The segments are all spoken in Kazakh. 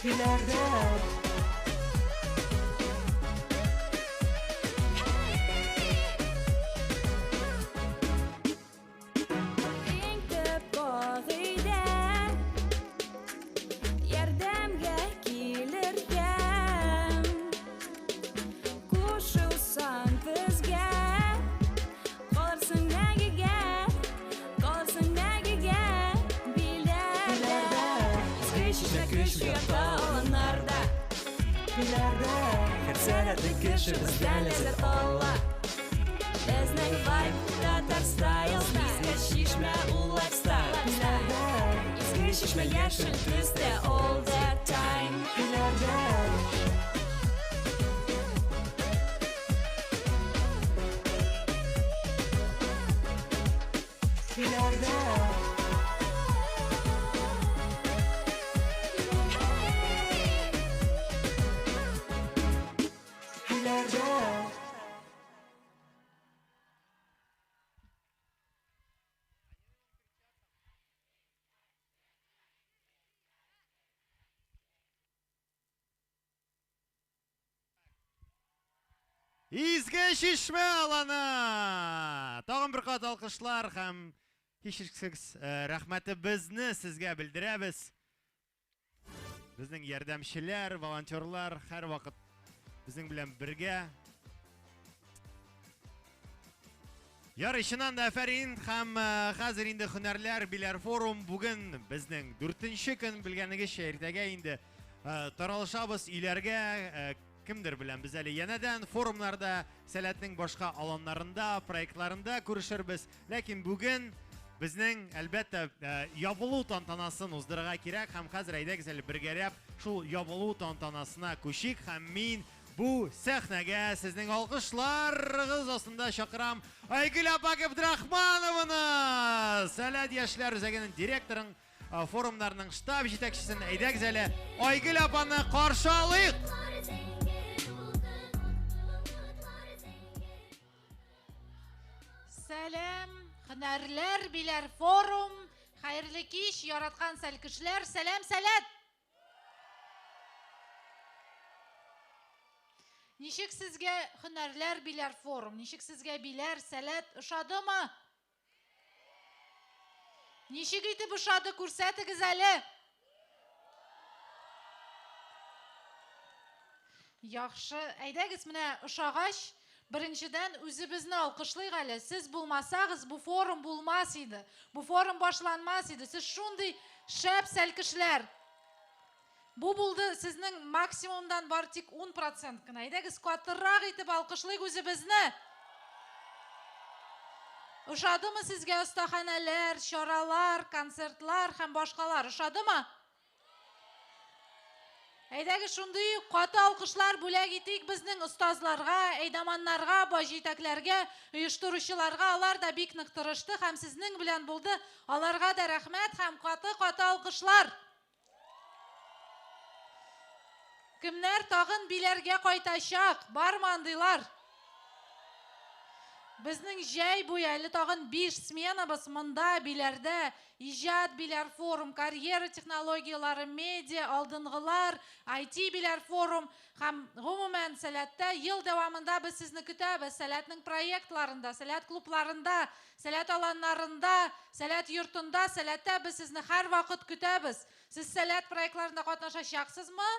ileride. Bizden lezzet olla Bizning vibe Tatar style Bizga shishma u lifestyle Bizga shishma yashil tusda all the time Изге шишме аланы! Тағын бір қат алқышлар һәм кешірсіз рәхмәті бізні сізге білдірәбіз. Біздің ярдәмшілер, волонтерлар һәр вақыт біздің білән бірге. Яры шынан да әфәрин һәм хәзер инде һөнәрләр биләр форум бүген безнең 4-нче көн белгәнегезчә иртәгә инде таралышабыз өйләргә. Кемдер белән без әле янәдән форумнарда, сәләтнең башка аланнарында, проектларында күрешербез. Ләкин бүген безнең әлбәттә ябылу тантанасын уздырырга кирәк һәм хәзер әйдәгез әле бергәрәп шул ябылу тантанасына күчик һәм мин бу сәхнәгә сезнең алкышларыгыз астында чакырам Айгөл апа Габдрахманованы, Сәләт яшьләр үзәгенең директорын, форумнарның штаб җитәкчесен әйдәгез әле Айгөл апаны каршы алыйк. Сәлем, һөнәрләр биләр форум, хәерле кич, яраткан сәлкешләр, сәлем, сәләт. Ничек сезгә һөнәрләр биләр форум, ничек сезгә биләр сәләт ошадымы? Ничек итеп ошады күрсәтегез әле? Яхшы, әйдәгез менә ошагач. Беренчедән үзебезне алкышлыйк әле. Сез булмасагыз, бу форум булмас иде. Бу форум башланмас иде. Сез шундый шәп сәлкешләр. Бу булды сезнең максимумдан бар тик 10% кына. Әйдәгез катыррак итеп алкышлыйк үзебезне. Ошадымы сезгә остаханәләр, чаралар, концертлар һәм башкалар? Ошадымы? Әйдәгез шундый каты алкышлар бүләк итик безнең остазларга, әйдаманнарга, баҗитәкләргә, оештыручыларга. Алар да бик нык тырышты һәм сезнең белән булды. Аларга да рәхмәт һәм каты алкышлар. Кемнәр тагын биләргә кайтачак? Бармы андыйлар? Безнең җәй буе әле тагын 5 сменабыз монда биләрдә. Иҗат биләр форум, карьера технологиялары, медиа, алдынгылар, IT биләр форум һәм гомумән сәләттә ел дәвамында без сезне көтәбез. Сәләтнең проектларында, сәләт клубларында, сәләт аланнарында, сәләт йортында, сәләттә без сезне һәр вакыт көтәбез. Сез сәләт проектларында катнашачаксызмы?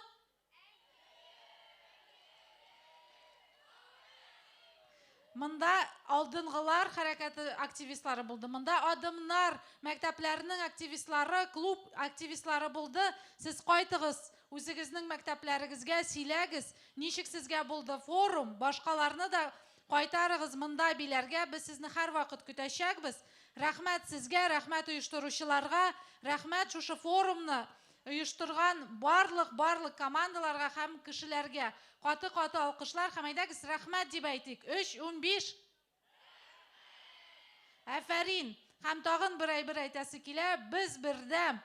Монда алдынгылар хәрәкәте активистлары булды. Монда адымнар мәктәпләренең активистлары, клуб активистлары булды. Сез кайтыгыз, үзегезнең мәктәпләрегезгә сөйләгез. Ничек сезгә булды форум? Башкаларны да кайтарыгыз монда биләргә. Без сезне һәр вакыт көтәчәкбез. Рәхмәт сезгә, рәхмәт оештыручыларга, рәхмәт шушы форумны оештырган барлык командаларга һәм кешеләргә. Каты алкышлар һәм әйдәгез рәхмәт дип әйтик. 3-15. Әфәрин. Һәм тагын бер әйтәсе килә, без бердәм.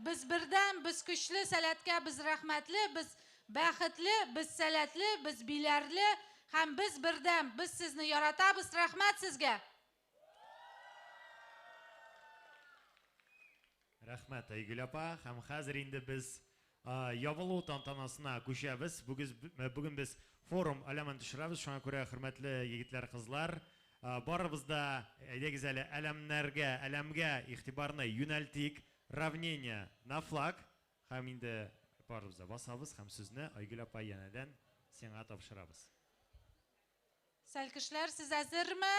Biz birdən, biz көчле, сәләткә, biz рәхмәтле, biz бәхетле, без сәләтле, біз биләрле, һәм біз бердәм, біз сезне яратабыз, рәхмәт сезгә. Рәхмәт, Айгөл апа. Һәм хәзер инде без ябылу тантанасына күчәбез. Бүген без форум әләмен төшерәбез. Шуңа күрә, хөрмәтле егетләр, кызлар, барыбыз да әйдәгез әле әләмгә игътибарны юнәлтик. Равнение на флаг. Һәм инде барыбыз да басабыз һәм сүзне Айгөл апа янәдән сиңа тапшырабыз. Сәл кешеләр, сез әзерме?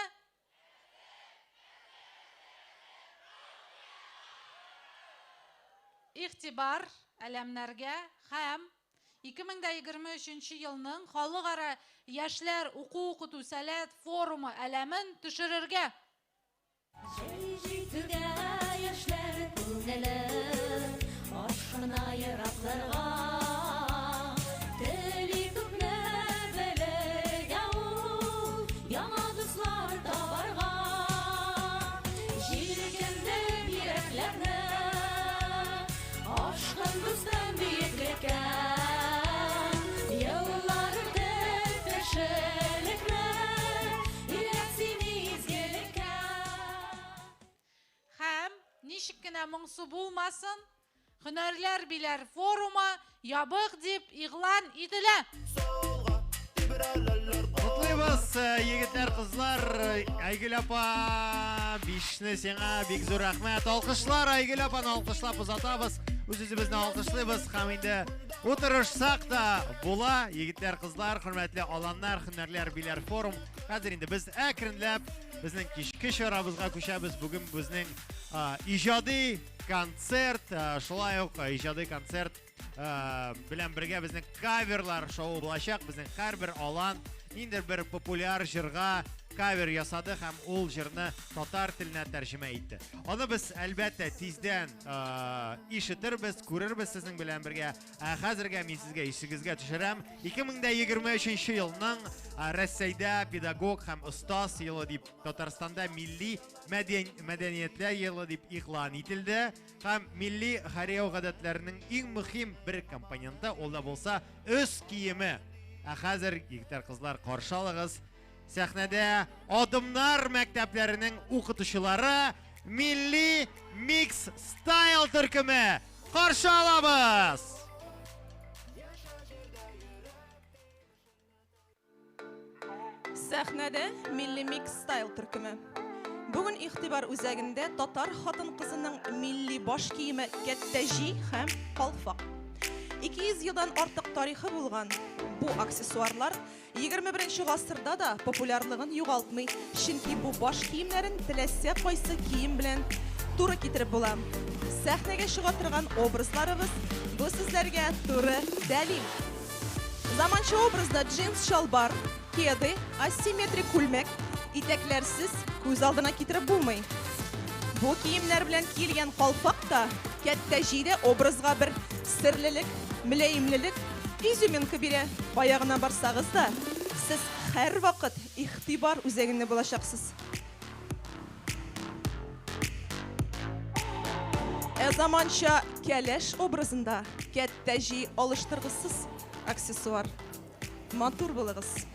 Игътибар әләмнәргә һәм 2023 елның халыкара яшьләр уку-укыту сәләт форумы әләмен төшерергә. Җитүгә яшьләр күңеле, ашкына еракларга, тели күпне белергә ул, яңа дуслар табарга. Җиргәндә йөрәкләрне, ашкын дустан биеклеккә, еллар үтеп кешелекне, йөрәк сине изгелеккә. Һәм ничек кенә моңсу булмасын, Һөнәрләр биләр форумы ябык дип игълан ителә. Котлыйбыз, егетләр, кызлар. Айгөл апа, бишне сиңа бик зур рәхмәт. Алкышлар, Айгөл апаны алкышлап узатабыз. Үз-үзебезне алкышлыйбыз һәм инде утырышсак та була. Егетләр, кызлар, хөрмәтле аланнар, Һөнәрләр биләр форум. Хәзер инде без әкренләп безнең кичке чарабызга күчәбез. Бүген безнең иҗади концерт, шулай ук иҗади концерт белән бергә безнең каверлар шоу булачак. Безнең һәрбер алан ниндидер бер популяр җырга кавер ясады һәм ул җырны татар теленә тәрҗемә итте. Аны без әлбәттә тиздән ишетербез, күрербез сезнең белән бергә. Хәзергә мин сезгә ишегезгә төшерәм. 2023 елның Россиядә педагог һәм остаз елы дип, Татарстанда милли мәдәниятләр елы дип игълан ителде. Һәм милли хорео гадәтләренең иң мөһим бер компоненты ул да булса үз киеме. Хәзер, егетләр, кызлар, каршы алыгыз. Сәхнәдә Адымнар мәктәпләренең укытучылары Милли Микс Стайл төркеме. Каршы алабыз! Сәхнәдә Милли Микс Стайл төркеме. Бүген игътибар үзәгендә татар хатын-кызының милли баш киеме кәттәҗи һәм калфак. 200 елдан артык тарихы булган бу аксессуарлар 21 гасырда да популярлыгын югалтмый, чөнки бу баш киемнәрен теләсә кайсы кием белән туры китереп була. Сәхнәгә чыга торган образларыбыз бу сезләргә туры дәлил. Заманча образда джинс чалбар, кеды, асимметрик күлмәк, итәкләрсез күз алдына китереп булмый. Бу киемнәр белән килгән калфак та кәттәҗидә образга бер серлелек, мөлаимлелек, изюминка бирә. Баягына барсагыз да, сез һәр вакыт игътибар үзәгендә булачаксыз. Заманча кәләш образында кәттәҗи алыштыргысыз аксессуар. Матур булыгыз.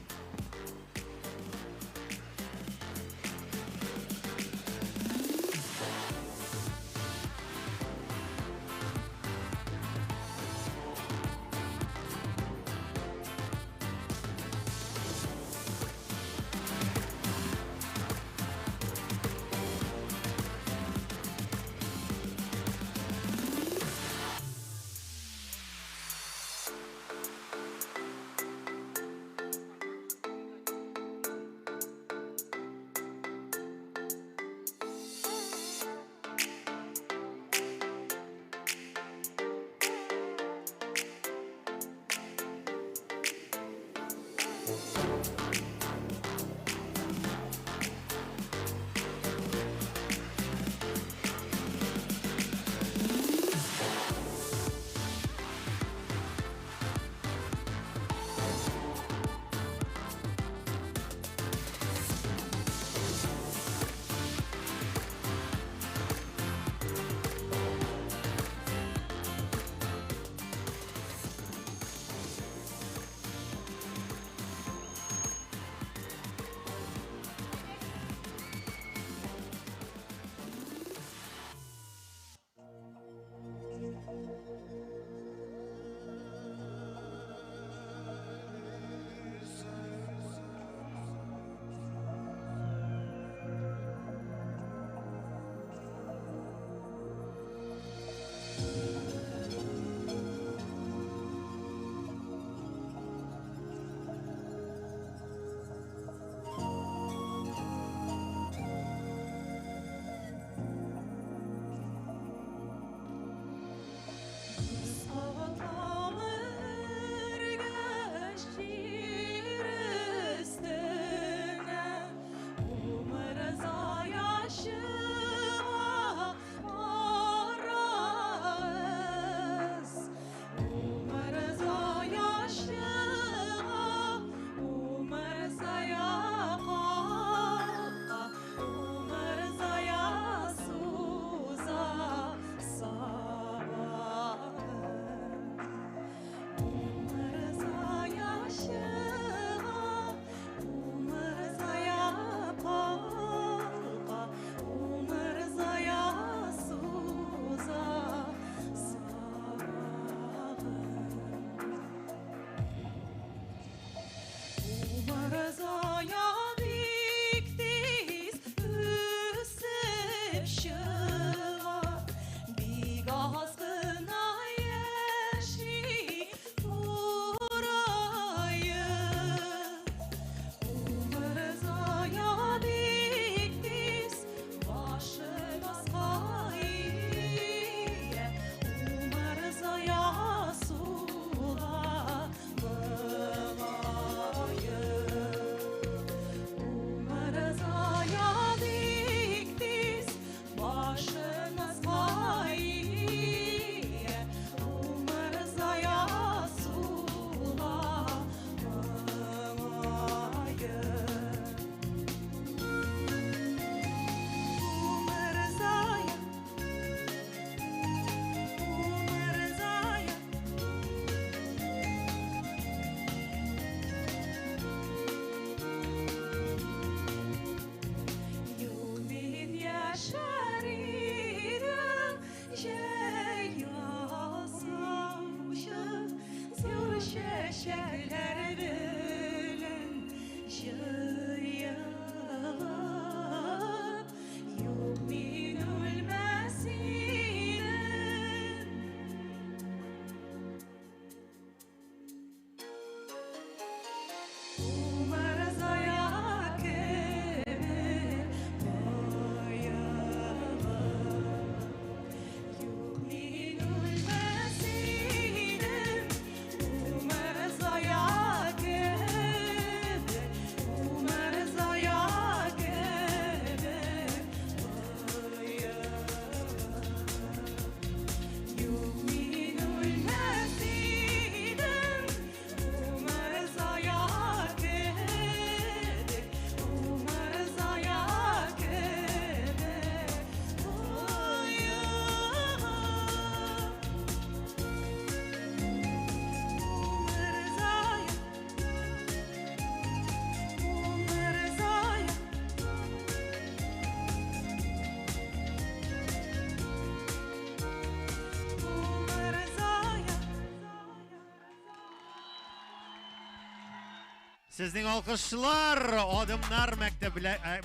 Sizning alkışlar, adımlar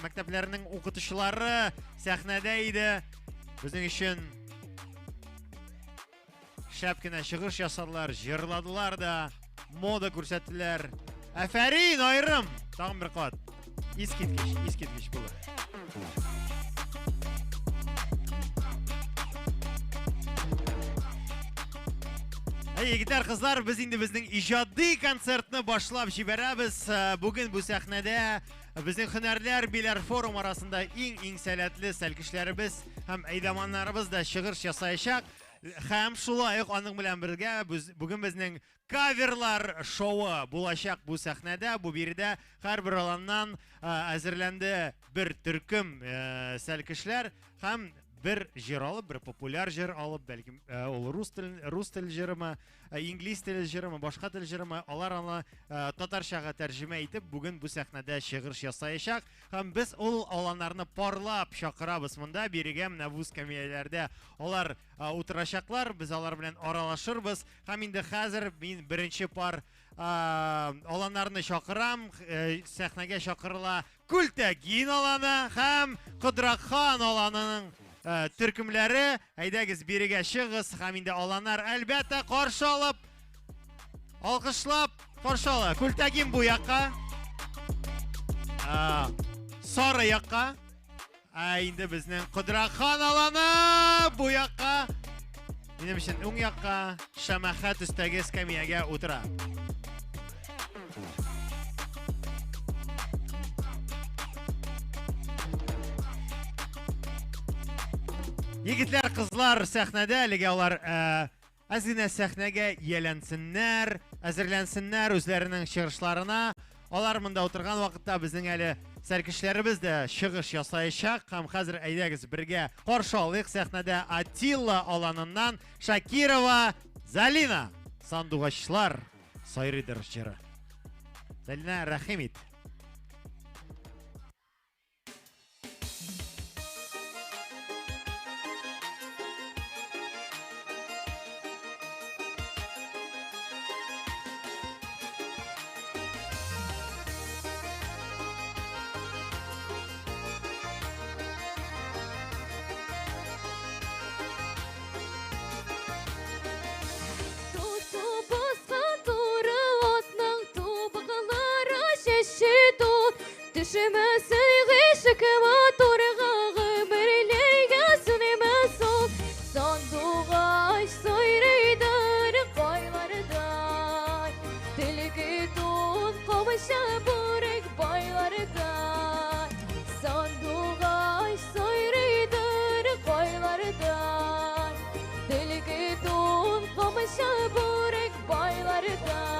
maktablarının okutuşları sahnedeydi. Bizim için şapkına çıkış yasadılar, jırladılar da, moda görsettiler. Aferin ayrım. Tamam bir kat. İskitkiş bu. Yigitler, kızlar, biz indi bizning ijodiy konsertni boshlab jiberamiz. Bugün bu sahnede bizning Hünərlər Bilər Forum arasında eng salatli salkishlarimiz ham aydamonlarimiz da shigish yasayashaq. Ham shulay onun bilan birga bugün bizning coverlar şovu bulacak bu sahnede. Bu birde her bir alandan hazırlandı bir türküm salkishlar ham bir jir alıp, bir popüler jir alıp, belki Rus tili jirimi, İngiliz tili jirimi, başka tili jirimi, onlar Tatarşaga tercüme etip bugün bu sahnede şiir yasayacak. Hem biz ol alanlarını parlap şakırabız bunda. Birigem navuz kamiyelerde onlar oturacaklar. Biz onlar bilen aralaşırız. Hem indi hazır birinci par alanlarını şakıram. Sahnege şakırla Kultegin alanı hem Kudrakhan alanının türkümleri. Haydagiz biriga şığız. Hem indi alanlar elbette karşı alıp alkışlap karşı alıp. Kultegin bu yakka. Sarı yakka. Indi bizning Kudrakhan alanı bu yakka. Benim için un yakka Şamahat üstagi iskamiyaga o'tira. Yigitler, kızlar sahnede ligalar azgina sahnaga yelensinler, hazırlansınlar özlerinin çıkışlarına. Olar bunda oturgan vaqtda bizning ali sarkishlarimiz da shigish yasayashaq. Ham hazır aydagiz birga qarshi olaylik sahnada Atilla alanından Shakirova Zalina Sandug'ashlar sayridir jiri. Zalina, rahimit. Düşmesin gışıkıma torgağı birliğe sınımasın. Sanduğaş soyraydır koylardan. Tilki tun kavuşa burek baylardan. Sanduğaş soyraydır koylardan. Tilki tun kavuşa burek baylardan.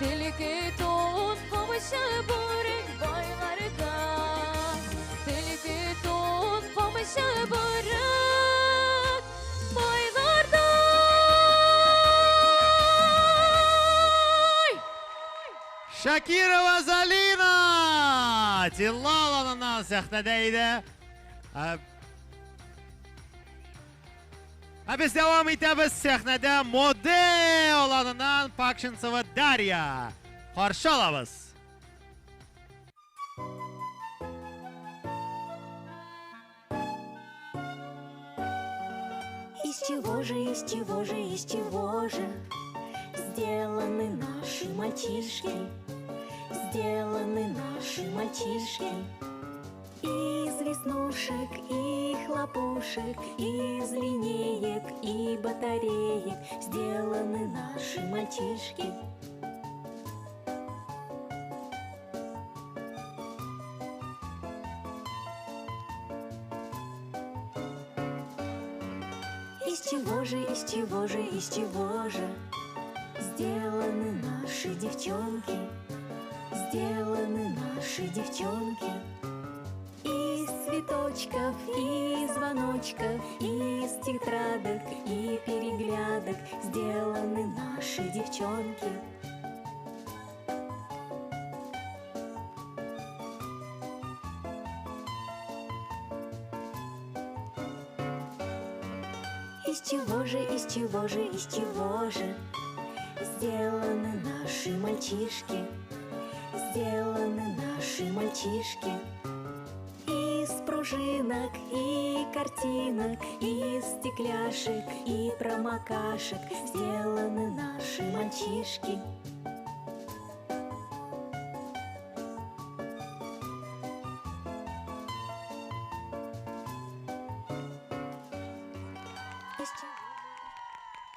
Tilki tut komşu börek baylarga. Tilki tut komşu börek baylarda. Shakira ve Zalina Tillalan'ın sahnedeydi. Biz devam ediyoruz sahnede model olanından Pakşintseva Darya. Karşı alabız. Из чего же сделаны наши мальчишки? Сделаны наши мальчишки. Из веснушек и хлопушек, из линеек и батареек сделаны наши мальчишки. Из чего же сделаны наши девчонки? Сделаны наши девчонки. Из цветочков, и звоночков, из тетрадок и переглядок сделаны наши девчонки. Из чего же сделаны наши мальчишки? Сделаны наши мальчишки. Из пружинок и картинок, из стекляшек и промокашек сделаны наши мальчишки.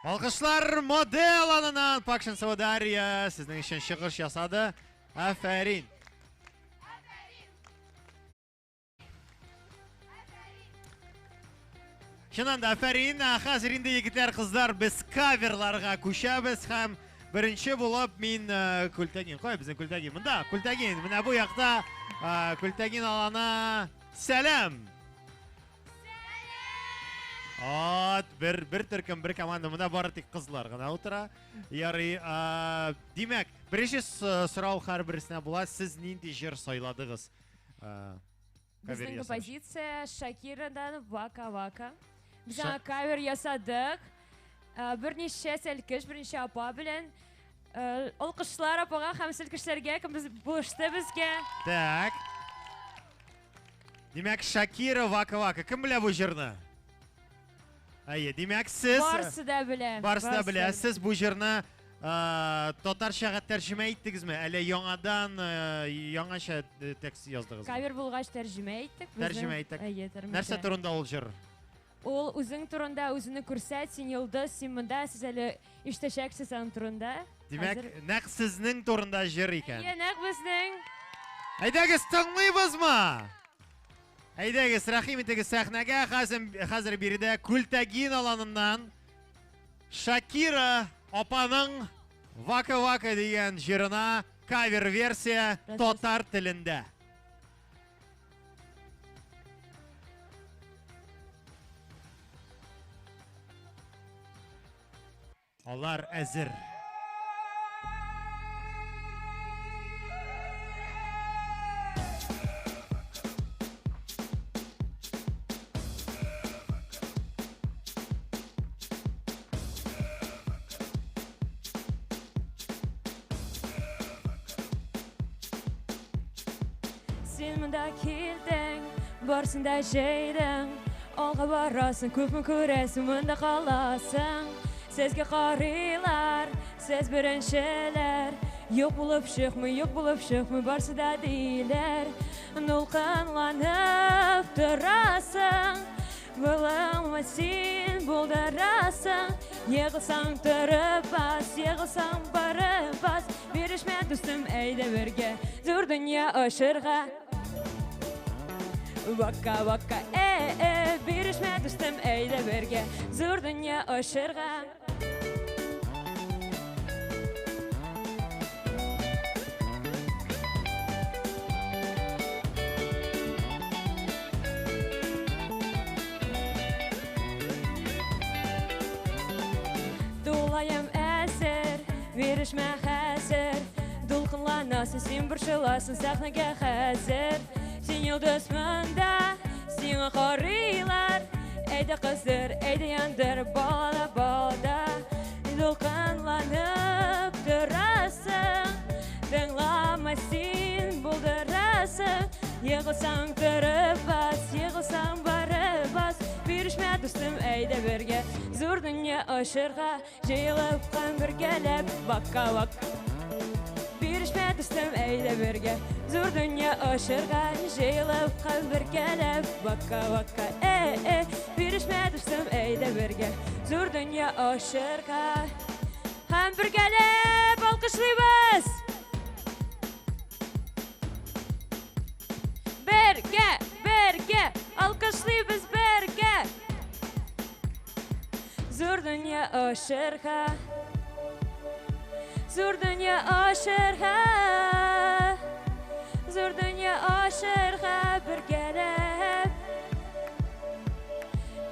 Alkışlar model alanından Pakşintseva Darya sizin için çıkış yasadı. Aferin. Şundan da aferin. Hazır indi yigitler kızlar biz coverlarga koşabız hem birinci bulup min Kultagin. Koy bizim Kultagin. Bunda Kultagin. Buna bu yakta Kultagin alana selam. Bir Türk'ün bir komandamında barıtık kızlar gana otura. Yarı demek birinci sırav her birisine bula siz nindi jir sayladınız? Біздің композиция Шакирадан Вака Вака. Біз аңа кавер ясадық. Бірнеше сәлкіш, бірнеше апа білен. Алқышлар апаға һәм сәлкішлерге кім біз бұлышты бізге. Так. Demek Shakira Vaka Vaka. Kim bile bu jırını? Ayı, demek siz... Barsı da bile. Barsı da bile. Siz bu jırını Tatarşaga tercüme ettiniz mi? Ele yonadan yonaşa tekst yazdınız mı? Kavir bulgaç tercüme ettik. Tercüme ettik. Нәрсе турында ol jır? Ol үзің турында үзіні күрсәт, сен йылды, сен мында, сіз әлі іштешексіз аң турында. Demek naq sizning turunda jır iken. Нәқ біздің. Haydagız tanlıyız mı? Haydagız rahim etiniz sahnege. Hazır biri de Kultagin alanından Shakira Opa'nın Vaka Vaka diyen jırına cover versiya Tatar tilinde. Onlar hazır. Sen mında kildin, barısında şeydin. Olga barasın, köpmü köresin, mında kalasın. Sezge qarılar, sez birinşeler. Yok bulup çıkmı, barsı da deyler. Nulqanlanıp durasın. Bulunma sen buldarasın. Yığılsan durıp bas, yığılsan barıp bas. Birişme dostum eyde birge, zor dünya aşırga. Vaka vaka birişme dostum eyde birge, zor dünya aşırga. Бирешмә хәзер, дулкынланасың, син борчыласың сәхнәгә хәзер. Син йолдыз монда, сиңа карыйлар. Әйдә кыздыр, әйдә яндыр, балада, балада. Дулкынланып торасың, тыңлама син булдырасың. Егылсаң торып бас, егылсаң барып бас. Бирешмә дустым, әйдә бергә, зур дөнья ашырга, җыелып кан бергәләп, вака-вака. Бирешмә дустым, әйдә бергә, зур дөнья ашырга, җыелып кан бергәләп, вака-вака. Бирешмә дустым, әйдә бергә, зур дөнья ашырга, һәм бергәләп алкышлыйбыз. Бергә, бергә, алкышлыйбыз бергә. Зур дөнья ашырга, зур дөнья ашырга, зур дөнья ашырга бергәләп.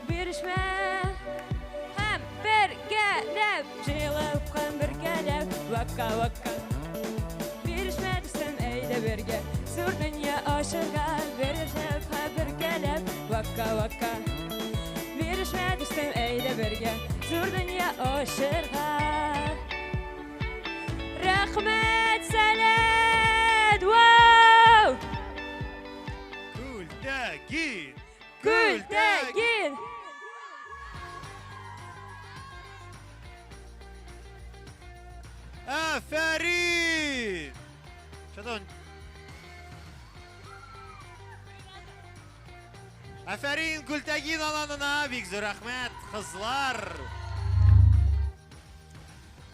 Бирешмә һәм бергәләп, җыелып кан бергәләп, вака-вака. Бирешмә дустым, әйдә бергә, зур дөнья ашырга, бирешеп һәм бергәләп, вака-вака. Бирешмә дустым, әйдә бергә, зур дөнья ашырга. Рәхмәт, сәләт, вау! Күлтәгин! Күлтәгин! Афәрин! Шадан. Афәрин Күлтәгин аланына бик зур рәхмәт, кызлар.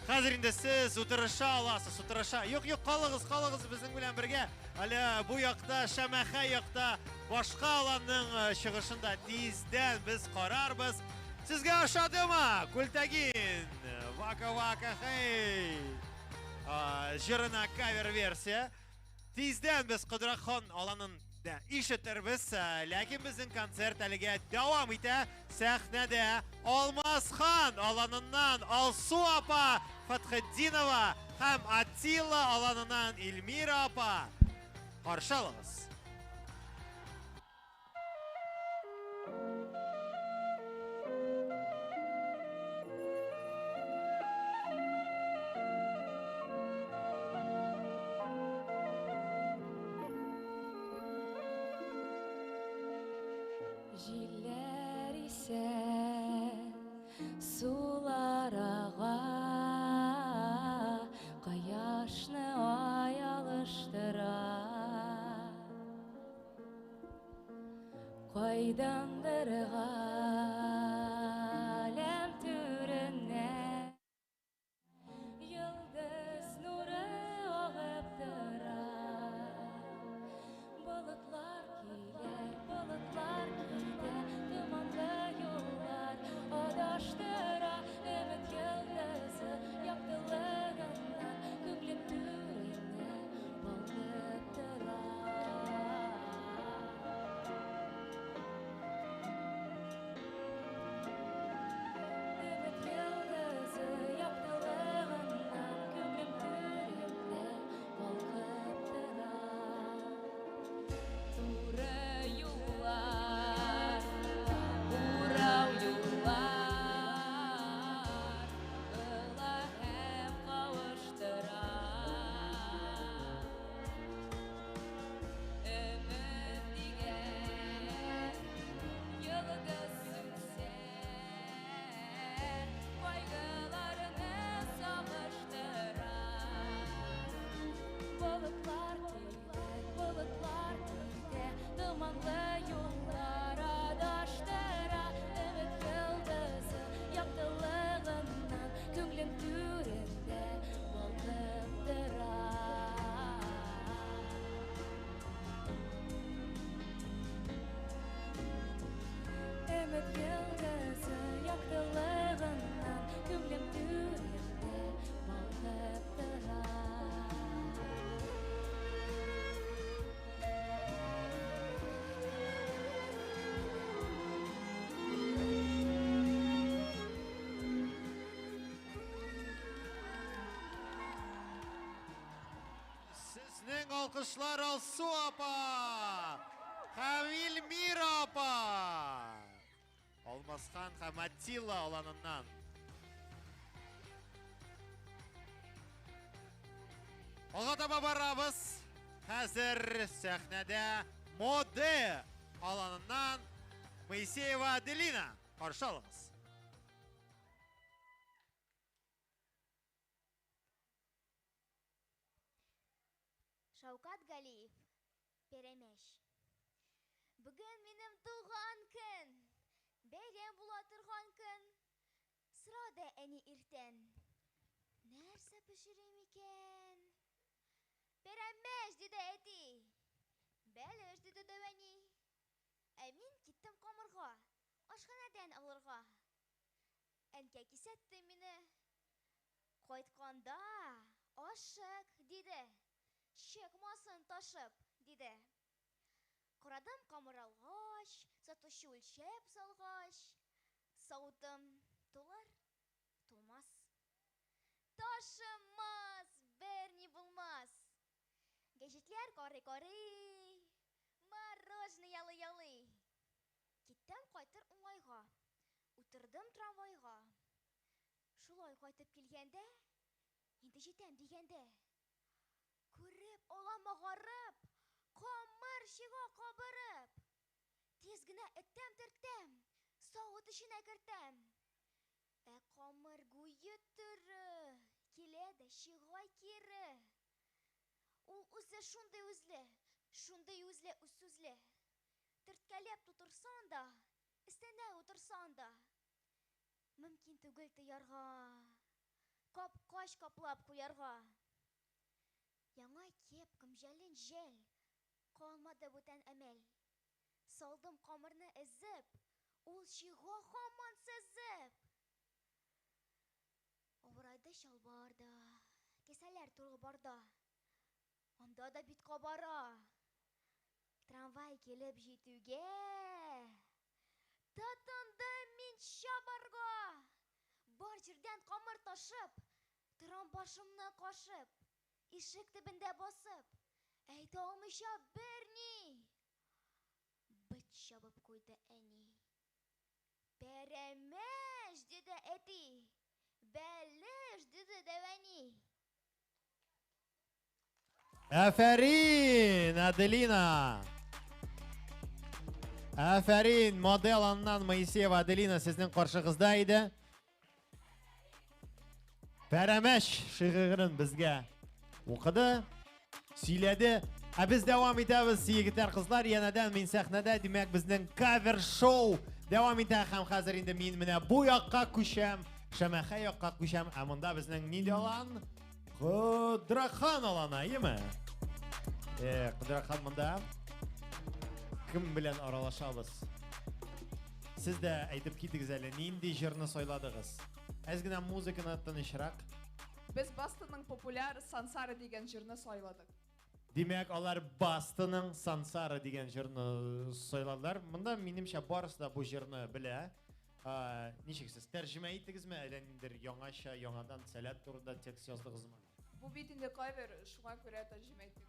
Хәзер инде сез утырыша аласыз, утырыша. Юк, калыгыз безнең белән бергә. Әле бу якта, Шәмәхә якта, башка аланның чыгышында тиздән без карарбыз. Сезгә ошадымы, Күлтәгин? Вака-вака, хей! Жырына кавер-версия. Тиздән без Кыдырхан аланын ишетербез, ләкин безнең концерт әлегә дәвам итә. Сәхнәдә Алмасхан аланыннан Алсу апа, Фатхетдинова һәм Атилла аланыннан Илмира апа. Каршы алыгыз. Җилләр исә сулар ага, кояшны ай алыштыра. Кайдандыр галәм түренә йолдыз нуры агып тора. Болытлар килә, болытлар китә, томанлы юллар адаштыра. Өмет йолдызы яктылыгыннан күңлем түренә балкып тора. Bizning alkışlar Alsu apa. Hamil Mira apa. Olmaskan Hamatilla alanından. Oğa taba barabız. Hazır sahnede Mode alanından Moiseyeva Adelina. Karşı alınız. Шауқат Галиев, Перемеш. Бүгін менің туған күн, бәйрем була тұрған күн. Сұрады әне иртен, нәрсе пішірем екен? Перемеш, деді әти. Бәлеш, деді дөвәни. Әмин киттім қамырға, ашханадан алырға. Әнке кисетті мені. Қайтқанда, ашық, деді. Çıkmasın taşıp, dedi. Kuradım kamur alğaç, satışı ölçep salğaç. Savudum, tular, tulmaz. Taşınmaz, berni bulmaz. Geçitler kari kari, marojni yalı yalı. Gittim kaytır ulayğa, utırdım tramvayğa. Şulay kaytıp gelgende, indi jitem degende. Көріп, олама ғарып, қамыр шиға қабырып. Тезгіне іттім түрттім, сауыт ішіне кірттім. Қамыр гүйі түрі, келеді шиға кері. Ол үзі шундай үзлі үсізлі. Түрткәлеп тұтырсан да, істене отырсан да. Мүмкін түгіл тыярға, қап-қаш қаплап қоярға. Яңа кеп, күмжәлін жәл, қалмады бұтан әмәл. Салдым қамырны әзіп, ол шиға хаман сәзіп. Авырайды шалбарда, кесәләр тұрғы барда. Анда да бит қабара. Трамвай келіп жетуге. Татынды мен шабарға. Бар жерден қамыр ташып, тұрам башымны қашып. İşik dibinde basıp, eydi olmuşa berni. Bıç şabıp koydu eni. Beremeş dedi eti. Belleş dedi deveni. Aferin Adelina. Aferin model alınan Moiseyeva Adelina sizin karşınızdaydı. Beremeş şiirin bizge. Okudu, söyledi. Biz devam ediyoruz yigitler kızlar. Yeniden min sahnede demek bizden cover show devam ediyor. Hem hazır indi min mine bu yakka kuşam, şemaha yakka kuşam. Amında bizden neydi olan? Kudrakhan olana, iyi mi? Kudrakhan mında. Kim bilen aralaşabız? Siz de aytıp gittiniz hele. Neydi jırını söylediniz? Ezgine müzikini tanışırak. Biz Bastan'ın popüler Sansara деген жырны сайладық. Demek onlar Bastan'ın Sansara деген jırını söyladılar. Bunda menimçe barısı da bu jırını bile. Nişiksiz tercüme ettiniz mi? Elendir yoңаша, yoңадан salat turunda tekst yazdınız mı? Bu bitinde kayver, şuna göre tercüme ettik.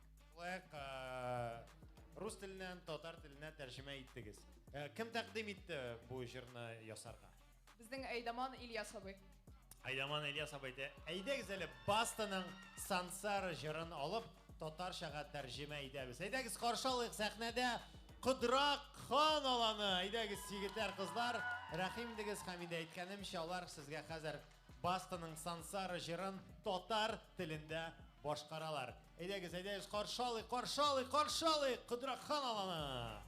Rus tilinden Tatar tiline tercüme ettiniz. Kim takdim etti bu jırını yasarga? Bizden Eydaman İlyas abi. Aydaman Elias abaydı. Aydegiz ele Bastan'ın Sansar jırını alıp Tatarşaga tercüme ederiz. Aydegiz karşılık sahnede Kudrak Khan olanı. Aydegiz yigitler kızlar. Rahim degiz hamide etkenim şalar sizge hazır Bastan'ın Sansar jırın Tatar tilinde boşkaralar. Aydegiz karşılık Kudrak Khan olanı.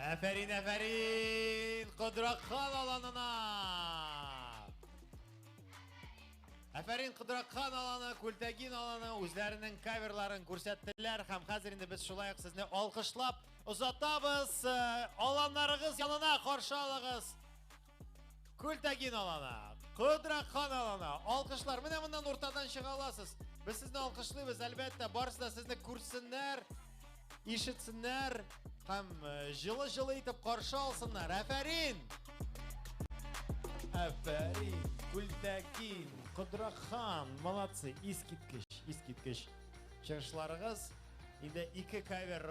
Әфәрин, Кыдракхан аланына. Әфәрин Кыдракхан аланы, Күлтәгин аланы үзләренең каверларын күрсәттеләр һәм хәзер инде без шулай ук сезне алкышлап озатабыз. Аланнарыгыз янына каршы алыгыз. Күлтәгин аланы, Кыдракхан аланы. Алкышлар, менә моннан уртадан чыга аласыз. Без сезне алкышлыйбыз, әлбәттә, барысы да сезне күрсеннәр, ишетсеннәр һәм җылы-җылы итеп каршы алсыннар. Әфәрин! Әфәрин, Күлтәгин, Кыдракхан, молодцы, искиткеч чыгышларыгыз. Инде 2 кавер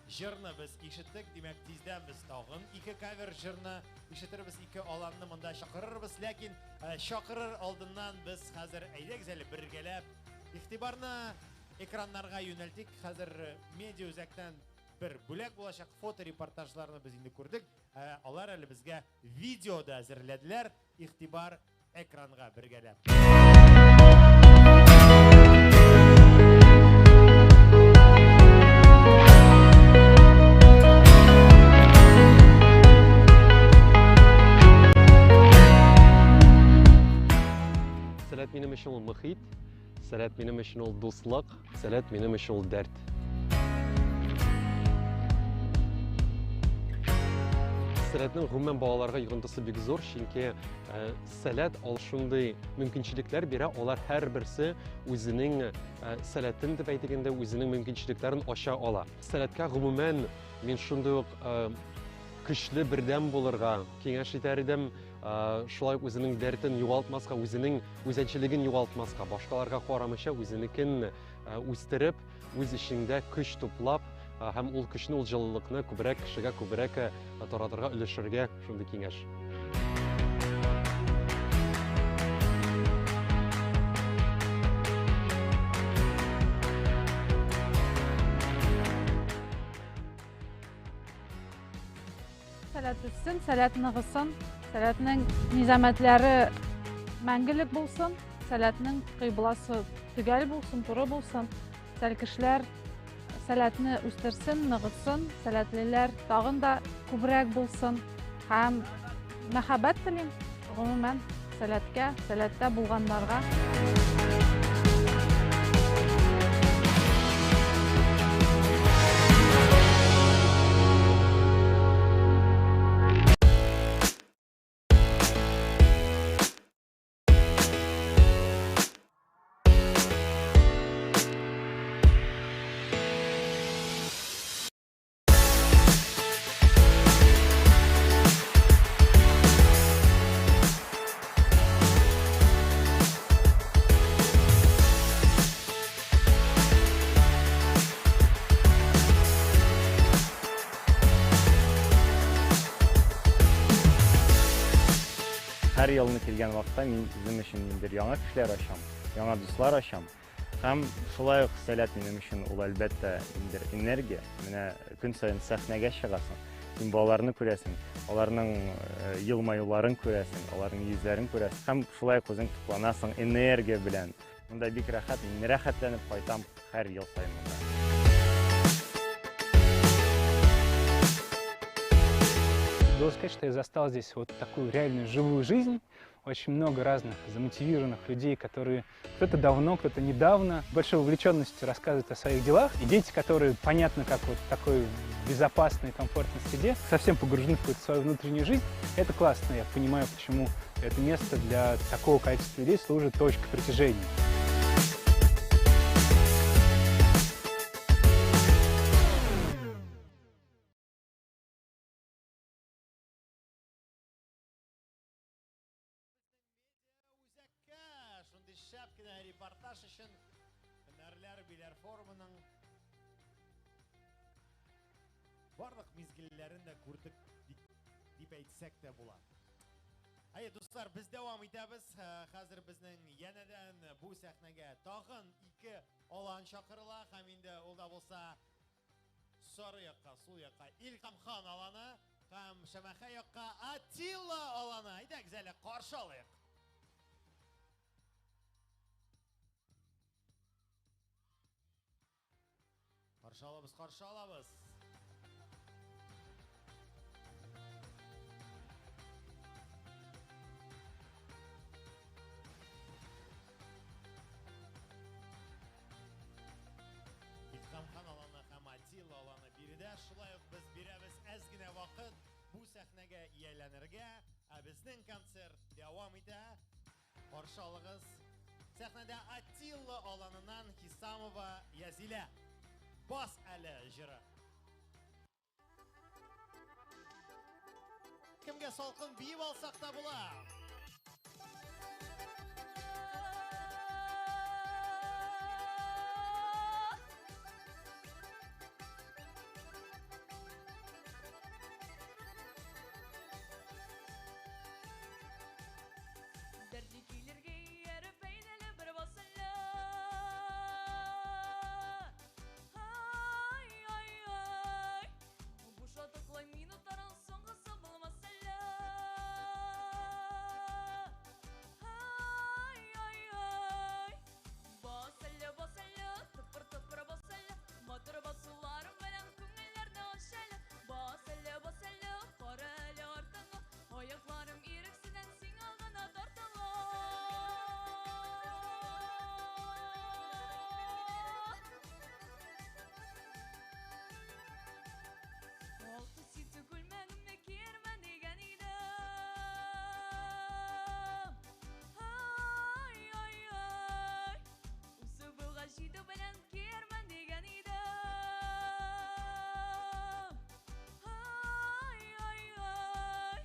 җырны без ишеттек, димәк тиздән без тагын 2 кавер җырны ишетербез, 2 аланны монда чакырырбыз, ләкин чакырыр алдыннан без хәзер әйдәгез әле бергәләп игътибарны экраннарга юнәлтик. Хәзер медиа үзәктән bir бүләк булачак фоторепортажларны без инде күрдек. Алар әле безгә видеода әзерләделәр. Игътибар экранга бергәләп. Сәләт минем өчен ул мөхит, сәләт минем өчен ул дуслык, сәләт минем өчен ул дәрт. Сәләтнең гомумән балаларга йогынтысы бик зур, чөнки сәләт ал шундый мөмкинчелекләр бирә, алар һәрберсе үзенең сәләтен дип әйтгәндә үзенең мөмкинчелекләрен ача ала. Сәләткә гомумән мин шундый ук көчле бердәм булырга киңәш итәр идем. Шулай үзенең дәртен югалтмаска, үзенең үзенчелеген югалтмаска, башкаларга карамыйча үзенекен үстереп, үз ичендә көч туплап, һәм ул көчне, ул җылылыкны күбрәк кешегә, күбрәк таратырга, өлешергә шундый киңәш. Сәләт үссен, сәләт ныгысын, сәләтнең низамәтләре мәңгелек булсын, сәләтнең кыйбласы төгәл булсын, туры булсын. Кешеләр сәләтне үстерсен, ныгытсын, сәләтлеләр тагын да күбрәк булсын һәм мәхәббәт телим гомумән сәләткә, сәләттә булганнарга. Һәр елны килгән вакытта мин үзем өчен ниндидер яңа кешеләр ачам, яңа дуслар ачам. Һәм шулай ук сәләт минем өчен ул әлбәттә ниндидер энергия. Менә көн саен сәхнәгә чыгасың, син балаларны күрәсең, аларның елмаюларын күрәсең, аларның йөзләрен күрәсең. Һәм шулай ук үзең тупланасың энергия белән. Монда бик рәхәт, мин рәхәтләнеп кайтам һәр ел саен монда. Должен сказать, что я застал здесь вот такую реальную живую жизнь, очень много разных замотивированных людей, которые кто-то давно, кто-то недавно большой увлеченностью рассказывают о своих делах, и дети, которые понятно, как вот в такой безопасной, комфортной среде, совсем погружены в какую-то свою внутреннюю жизнь. Это классно, я понимаю, почему это место для такого количества людей служит точкой притяжения. Шәп кенә репортаж өчен һөнәрләр биләр форумының барлык мизгелләрен дә күрдек дип әйтсәк тә була. Әйе, дуслар, без дәвам итәбез. Хәзер безнең янәдән бу сәхнәгә тагын 2 алан чакырыла һәм инде ул да булса сары якка, сул якка Илһамхан аланы һәм Шәмәхә якка Атилла аланы. Әйдәгез әле каршы алыйк. Каршы алабыз. bizning konsert devam ite. Qarşı alığız. Sahnede Attila alanından Hisamova Yazile. Bas əli jiri. Kimge salqın biyib alsaq da bular. Derdi gelirge yarı peyneli bir basılı. Ay ay ay. Bu şatıklay minutların sonrası bulmasılı. Ay ay ay. Basılı basılı tıpır tıpır basılı. Motor basılarım bilen kümlelerine aşalı. Basılı basılı karalı ortana. Ayaklarım iriksiden sinalgana tortalı. Oltu sütü gülmenimle girmen degen idim. Ay ay ay. Usu bulgaşıydı bilen girmen degen idim. Ay ay ay.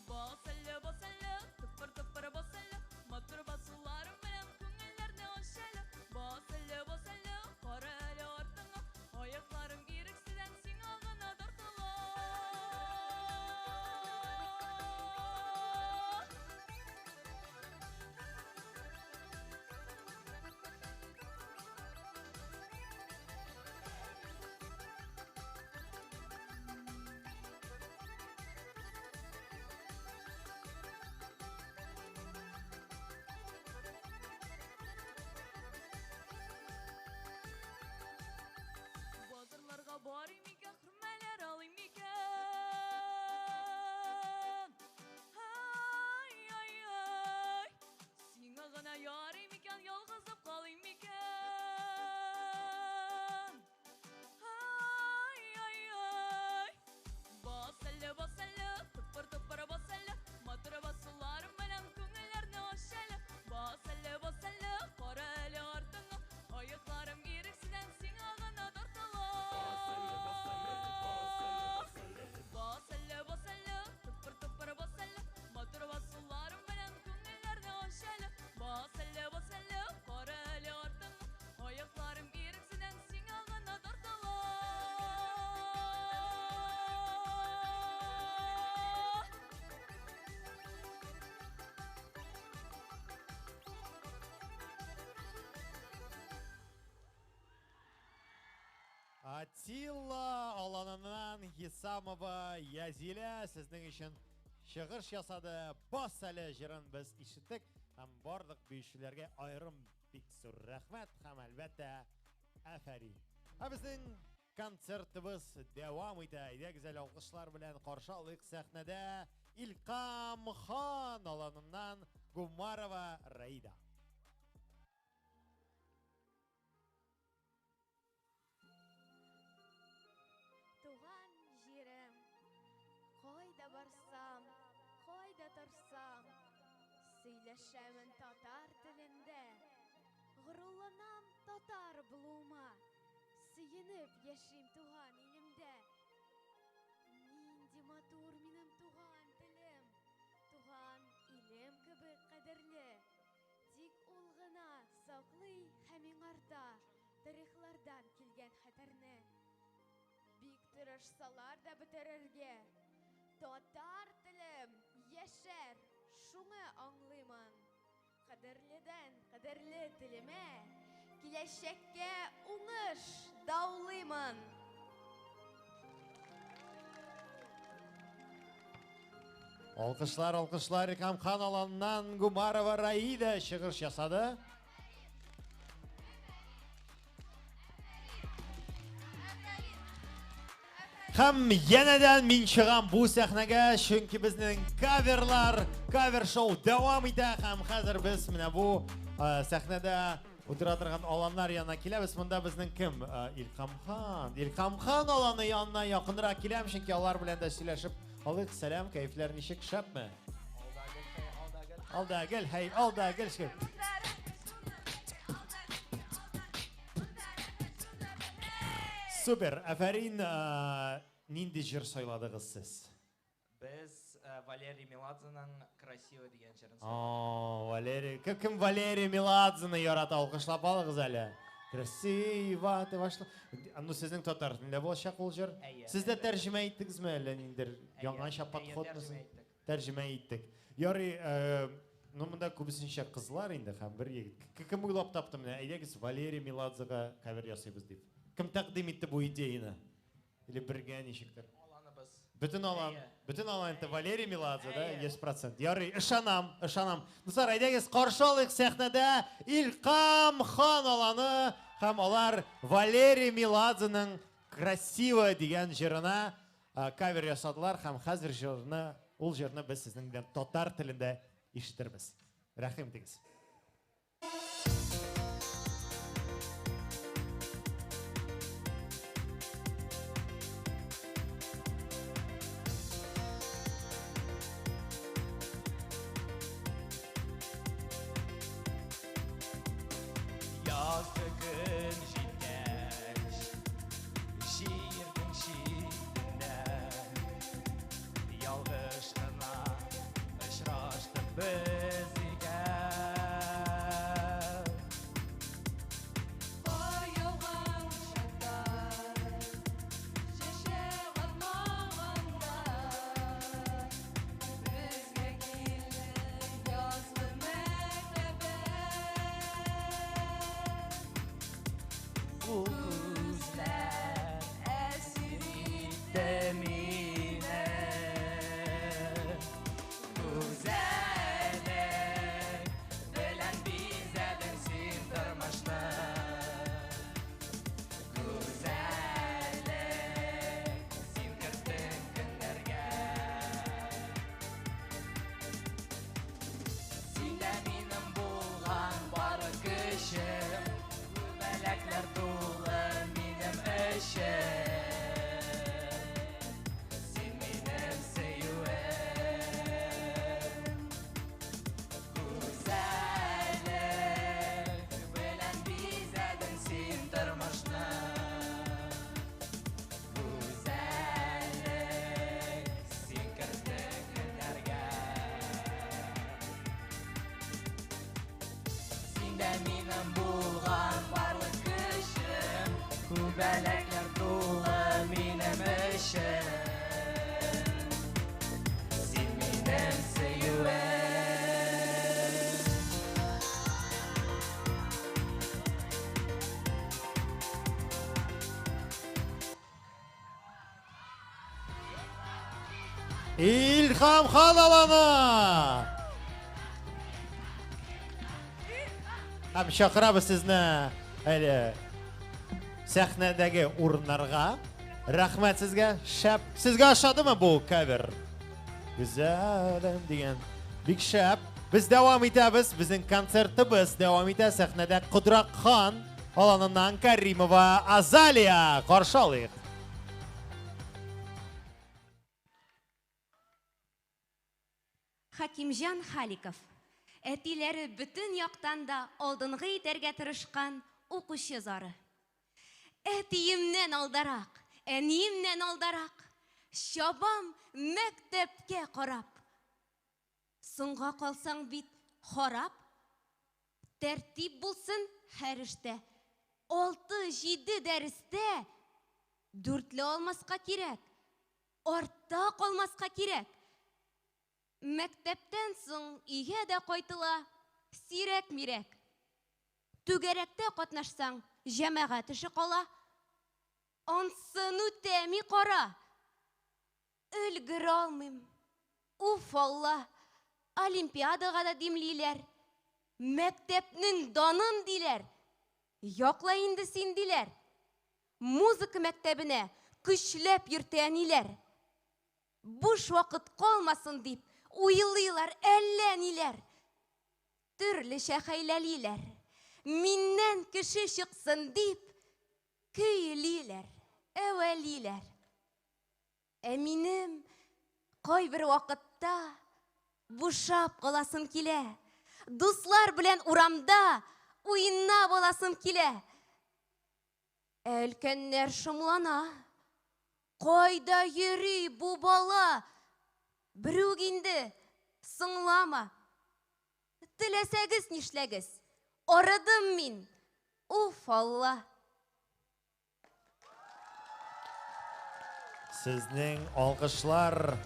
Basılı basılı tıpır tıpır basılı. Motor basılarım bilen kümlelerine aşalı. Basılı basılı karalı ortana. Ayaklarım iriksiden sinalgana tortalı. Bazarlarga barayım iken, hürmeler alayım iken. Ay ay ay. Sina gana yarayım iken, yalgızıp kalayım iken. Ay ay ay. Basılı basılı, tıpır tıpır basılı. Motor basılarım bilen kümlelerine aşalı. Basılı basılı, karalı ortana. Ayaklarım iriksiden sinalgana tortalı. Basılı basılı, tıpır tıpır basılı. Motor basılarım bilen kümlelerine aşalı. Basılı basılı, karalı ortana. Ayaklarım iriksiden sinalgana tortalı. Attila alanından Hisamova Yazile sizning için шығыш ясады. Бас әлі жырын біз ишеттік. Һәм барлық бейшілерге айрым бик зур рәхмәт һәм әлбәттә әфәрин. Безнең концертыбыз дәвам итә. Идә гүзәл алкышлар белән каршы алыйк сәхнәдә Илкам хан аланыннан Гумарова Раида. Туган җирем, кайда барсам, кайда торсам, сөйләшәмен татар телендә. Горурланам татар булуыма, сөенеп яшим туган илемдә. Нинди матур минем туган телем, туган илем кебек кадерле. Тик ул гына саклый һәм иңарта тарихлардан килгән хәтерне. Бик тырышсалар да бетерергә. Татар телем яшәр, шуны аңлыймын. Кадерледән кадерле телемә, киләчәккә уңыш даулыймын. Alkışlar alkışlar İlkam хан аланынан Гумарова Раида шығыш ясады. Һәм янәдән мин чыгам бу сәхнәгә, чөнки безнең кавер шоу дәвам итә һәм хәзер без менә бу сәхнәдә утыра торган аланнар янына киләбез. Монда безнең кем? Илкам хан аланы янына якынрак киләм, чөнки алар белән дә сөйләшеп алыйк. Сәлам, кәефләр ничек, шәпме? Al da gel, hey, al da gel. Şey. Süper, aferin. Nindi jir sayladığız siz? Biz Valerий Mеладze'nin Красиво деген жерін Valeri. Kim Valeri Mеладзе'ni yarata alkışlap alığız әлі. Красиво, ты başla. Ну, sizin tatar dilinde bolacak ol jir. Siz de tercüme ettiniz mi әлі nindir? Yanlış подход mısın? Tercüme ettik. Yarı, bunda көбісінше kızlar indi hem bir yigit. Kim uylap taptı mene? Әйдегіз Valeri Mеладзе'ga cover yasayız deyip. Kim takdim etti bu ideyini? Или бірге нешіктер? Bütün alan Valerий Mеладзе, да, 100%. Ярый, ышанам. Достар, әйдәгез қаршы алыйк сәхнәдә Илкам хан аланы һәм алар Valerий Mеладзеның Красиво дигән җырына кавер ясадылар һәм хәзер җырны, ул җырны без сезнең белән татар телендә ишетербез. Рәхим итегез. Gün җиткәч, җирнең читендә ялгыш кына очраштык без икән. Аяуган чакта, чәчәк атмаганда, безгә килде язгы мәктәбе. Bu gözler esir etti mine. Güzellik bilen bizedin sin tırmışta. Güzellik sin kırttın günlerge. Sin de benim bulgan barı kışım. Melekler dolu benim eşim. Sen benim sevgilim. Güzellik bilen bizedin sen tırmışta. Güzellik sen kırttın günlerge. Sen de benim bulgan barlık kışım. Kubelekler dolu benim eşim. Sen benim sevgilim. İlham хан alanı. Hem şakırabız sizne öyle sahnedeki urunlarga. Rahmet sizge. Şap. Sizge aşadı mı bu cover? Güzelim diyen. Big şap. Biz devam ederiz. Bizim konsertimiz devam eder. Sahnede Kudrak Khan alanından Karimova Azalya karşı alıyık. Хакимжан Халиков. Әтиләре бүтін яктан да алдынгы итәргә тырышкан укучы зары. Әтиемнән алдарак, әниемнән алдарак, чабам мәктәпкә карап. Соңга калсаң бит харап. Тәртип булсын һәр эштә. 6-7 дәрестә 4 алмаска кирәк. Артта калмаска кирәк. Мәктәптән соң өйгә дә кайтыла, сирәк-мирәк. Түгәрәктә катнашсаң, җәмәгать эше кала. Ансын үтәми кара. Өлгер алмыйм. Уф, Алла, олимпиадага да димлиләр. Мәктәпнең данын диләр. Якла инде син диләр. Музыка мәктәбенә көчләп йөртәниләр. Буш вакыт калмасын дип уйлыйлар әллә ниләр. Төрлечә хәйләлиләр. Миннән кеше чыксын дип көйлиләр, әвәлиләр. Минем кайбер вакытта бушап қаласым келе. Дуслар білән урамда уйынна боласым келе. Әлкәннәр шымлана. Қойда йөри бу бала? Біреуг инде сыңлама. Теләсәгез нишләгез? Арыдым мин. Уф, Алла. Сезнең алкышлар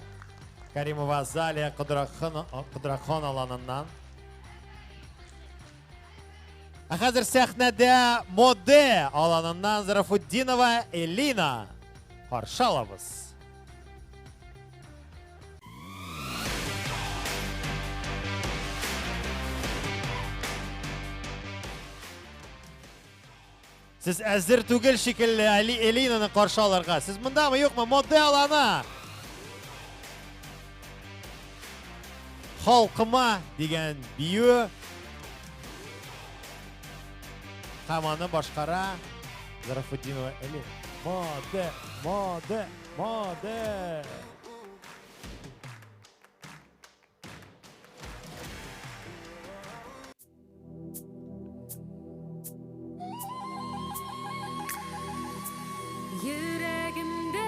Каримова Залия Кудрахан аланыннан. Хәзер сәхнәдә моде аланыннан Зарафуддинова Элина. Каршы алабыз. Siz әзір түгел шикелле Элинаны каршы алырга. Сез мондамы, юкмы? Моде аланы. Халкыма дигән бию. Һәм аны башкара Зарафуддинова Элина. Моде, моде, моде. Yüreğimden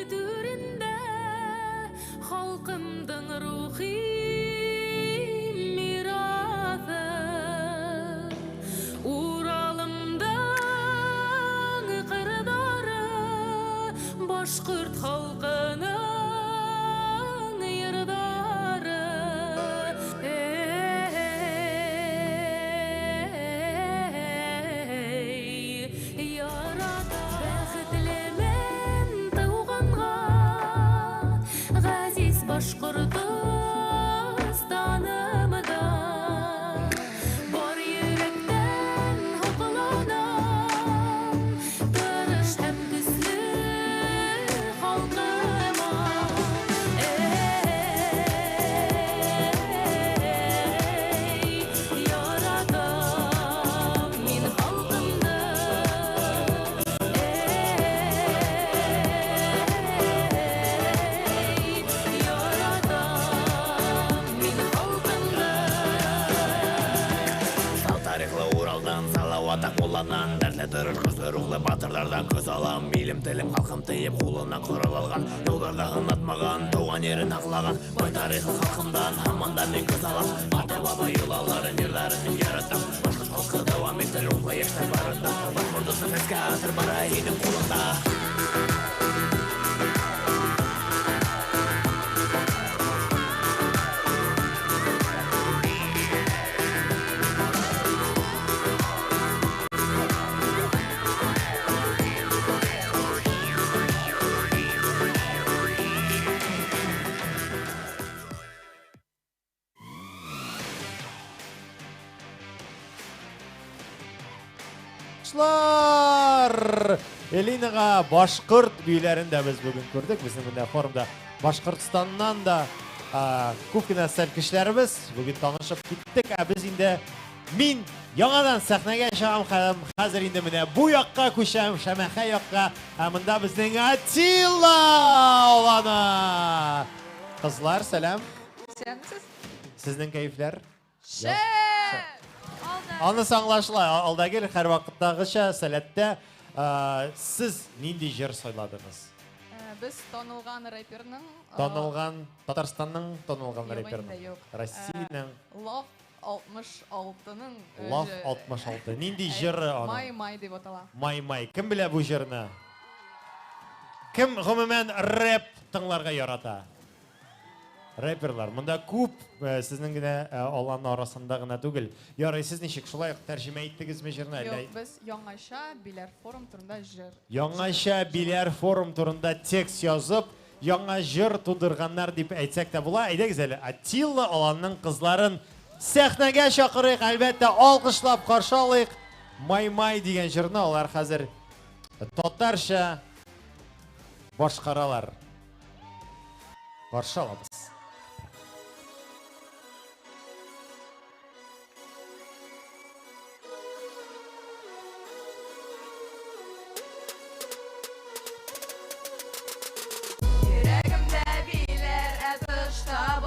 türünde halkımdan ruhi mirafı Uralımdan kırdarı Başkırt halkının yırdarı Bashqurtistanimda bor yurakdan hoqlanan tirish ham kuchli xalqima yaradan min xalqimda Атақ боланан дәртлі тұрыр күзлі рухлы батырлардан көз алам Мейлім тілім халқым тиіп қолынан құрал алған Жолдарда ұнатмаған, туған ерін ақлаған Бай тарихы халқымдан, хаманда мен көз алам Ата баба юлалары, мирларын мен яратам Башқыш халқы давам етті рухлы ештер барында Башқұрдысы феске асыр бара енім қолында Элинаға башқұрт бийләрен дә без бүген күрдек. Безнең монда форумда Башқұртстаннан да күп кенә сәл кешеләребез бүген танышып киттек. Без инде мин яңадан сәхнәгә чыгам һәм хәзер инде менә бу якка күчәм, Шәмәхә якка. Монда безнең Атилла оланы. Кызлар, сәлам. Сезнең кәефләр? Аны саңлашыла, алдагы һәр вакыттагыча сәләттә сіз нинди җыр сайладыңыз? Без танылган рэперның Татарстанның танылган рэперның Россиянең Love 66-ның Love 66. Нинди җыры аны? Май дип атала. Май. Кем белә бу җырны? Кем гомумән рэп тыңларга ярата? Рэперлар. Монда күп сезнең генә алан арасында гына түгел. Ярый, сез ничек шулай тәрҗемә иттегезме җырны? Юк, без яңаша биләр форум турында җыр. Яңаша биләр форум турында текст язып, яңа җыр тудырганнар дип әйтсәк тә була. Әйдәгез әле, Атилла аланның кызларын сәхнәгә чакырыйк, әлбәттә алкышлап каршы алыйк. Май дигән җырны алар хәзер татарча башкаралар. Каршы алабыз. Yüreğimde biler atışta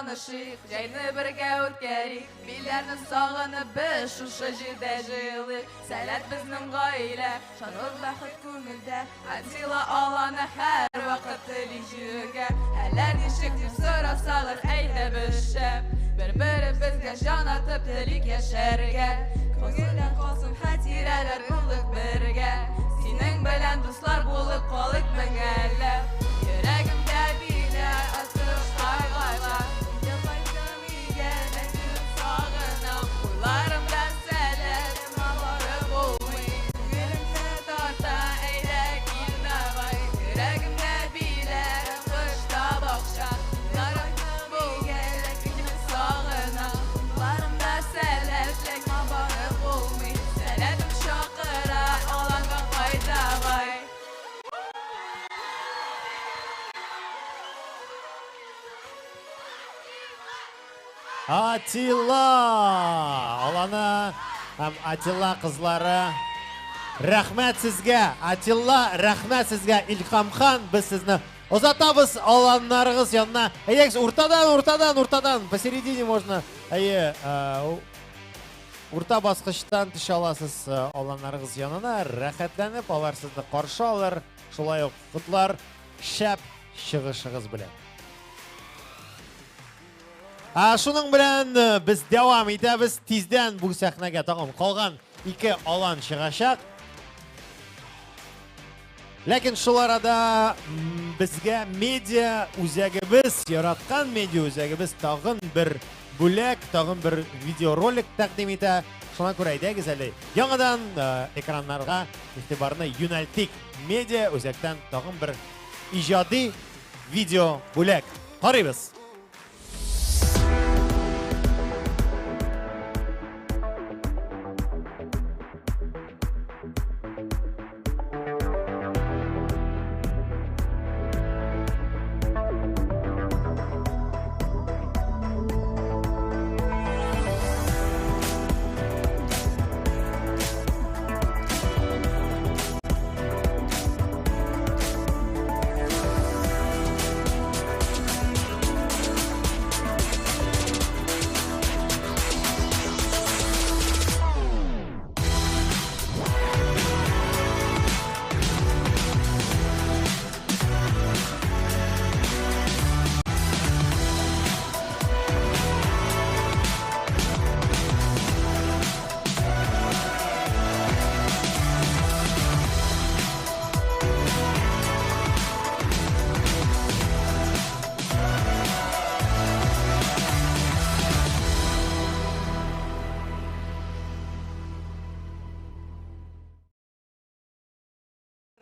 танышыйк, жайны бірге өткерик, билерні сағыны біз шушы жерде жылык. Сәләт біздің ғаилә, шанлық бақыт көңілдә, Атила аланы һәр вақыт тілі жүрге. Әләр нешік деп сұрасалар әйді бішіп, бір-бірі бізге жан атып тілік яшәрге. Көңілден қалсын хәтирәләр ұлық бірге, сенің білән дуслар болып қалық мәңәлі. Йөрәгімдә биләр асыш қайғайлар, Үйде қайтым үйге мәңгілік сағынам. Ойларымда сәләтім алары болмай, Күңілімді тарта әйдә кел давай. Йөрәгімдә биләр қышта бақша, Ойларымда үйге мәңгілік сағынам. Ойларымда сәләтлек алары болмай, Сәләтім шақыра аланға қайтавай. Атила! Аланы һәм Атила кызлары. Рәхмәт сезгә, Атила, рәхмәт сезгә, Илхамхан, без сезне озатабыз аланнарыгыз янына. Әйдәгез, уртадан, посередине можно. Әйе, урта баскычтан төшә аласыз аланнарыгыз янына. Рәхәтләнеп, алар сезне каршы алыр. Шулай ук кутлар шәп чыгышыгыз белән. Шуның белән без дәвам итәбез. Тиздән бу сәхнәгә тагын калган 2 алан чыгачак. Ләкин шул арада безгә медиа үзәгебез, яраткан медиа үзәгебез тагын бер бүләк, тагын бер видеоролик тәкъдим итә. Шуңа күрә әйдәгез әле яңадан экраннарга игътибарны юнәлтик. Медиа үзәктән тагын бер иҗади видео бүләк. Карыйбыз.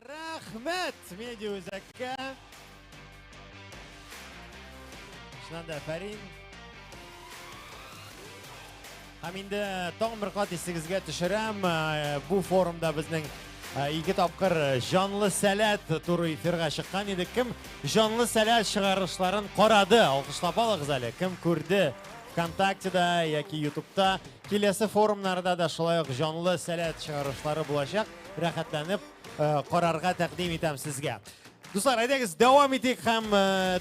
Рәхмәт медиа үзәккә. Шуннан да Фәрин. Һәм инде тагын бер кат исегезгә төшерәм. Бу форумда безнең 2 тапкыр жанлы сәләт туры эфирга чыккан иде. Кем жанлы сәләт чыгарышларын карады? Алкышлап алыгыз әле. Кем күрде? ВКонтактеда яки Ютубта. Киләсе форумнарда да шулай ук жанлы сәләт чыгарышлары булачак. Рәхәтләнеп карарга тәкъдим итәм сезгә. Дуслар, әйдәгез, дәвам итик һәм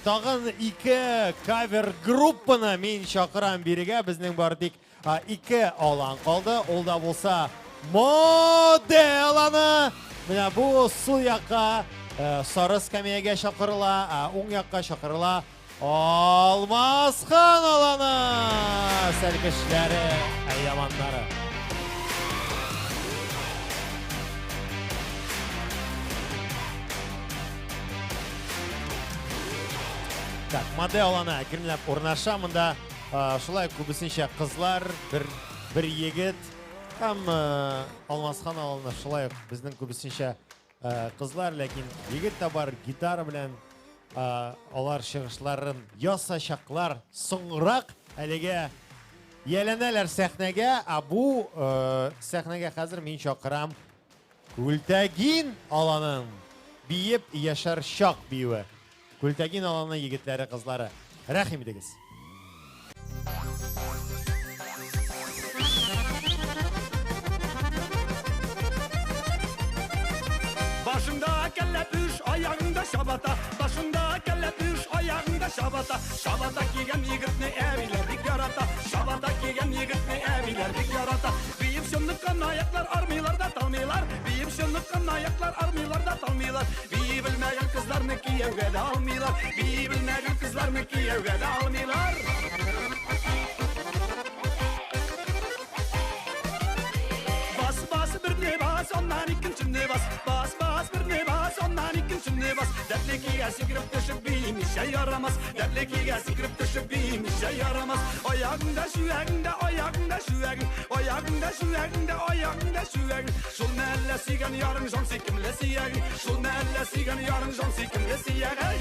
тагын 2 кавер группаны мин чакырам бирегә. Безнең бар тик 2 алан калды. Ул да булса Моделаны. Менә бу сул якка сары скамьягә чакырыла, уң якка чакырыла Алмасхан аланы. Сәлкешләре, яманнары. Так, модель аланы кирмләп урнаша. Монда шулай күбесенчә кызлар, бер егет һәм Алмасхан аланы шулай безнең күбесенчә кызлар, ләкин егет тә бар гитара белән алар чыгышларын ясачаклар. Соңрак әлегә яләнәләр сәхнәгә, бу сәхнәгә хәзер мин чакырам Күлтәгин аланын биеп яшар чак биюе. Күлтәгин аланы егетләре, кызлары. Рәхим итегез. Başında kelle püş, ayağında şabata. Başında kelle püş, ayağında şabata. Şabata giygen yigitni eviler dik yarata. Şabata giygen yigitni eviler dik yarata. Biyip şınlıkkan ayaklar armiylarda talmıylar. Biyip şınlıkkan ayaklar armiylarda talmıylar. Biyi bilmeyen kızlarını kiyevge de almıylar. Biyi bilmeyen kızlarını kiyevge de almıylar. Bas bas bir ne bas ondan ikinci bas. Bas bas bir ne bas ondan ikinci bas. Dertlikiye sikirip düşüp bir işe yaramaz. Dertlikiye sikirip düşüp bir işe yaramaz. Ayağında şu yağında ayağında şu yağın. Ayağında şu yağında ayağında şu yağın. Şul melle sigan yarın son sikimlesi yağın. Şul melle sigan yarın son sikimlesi yağın.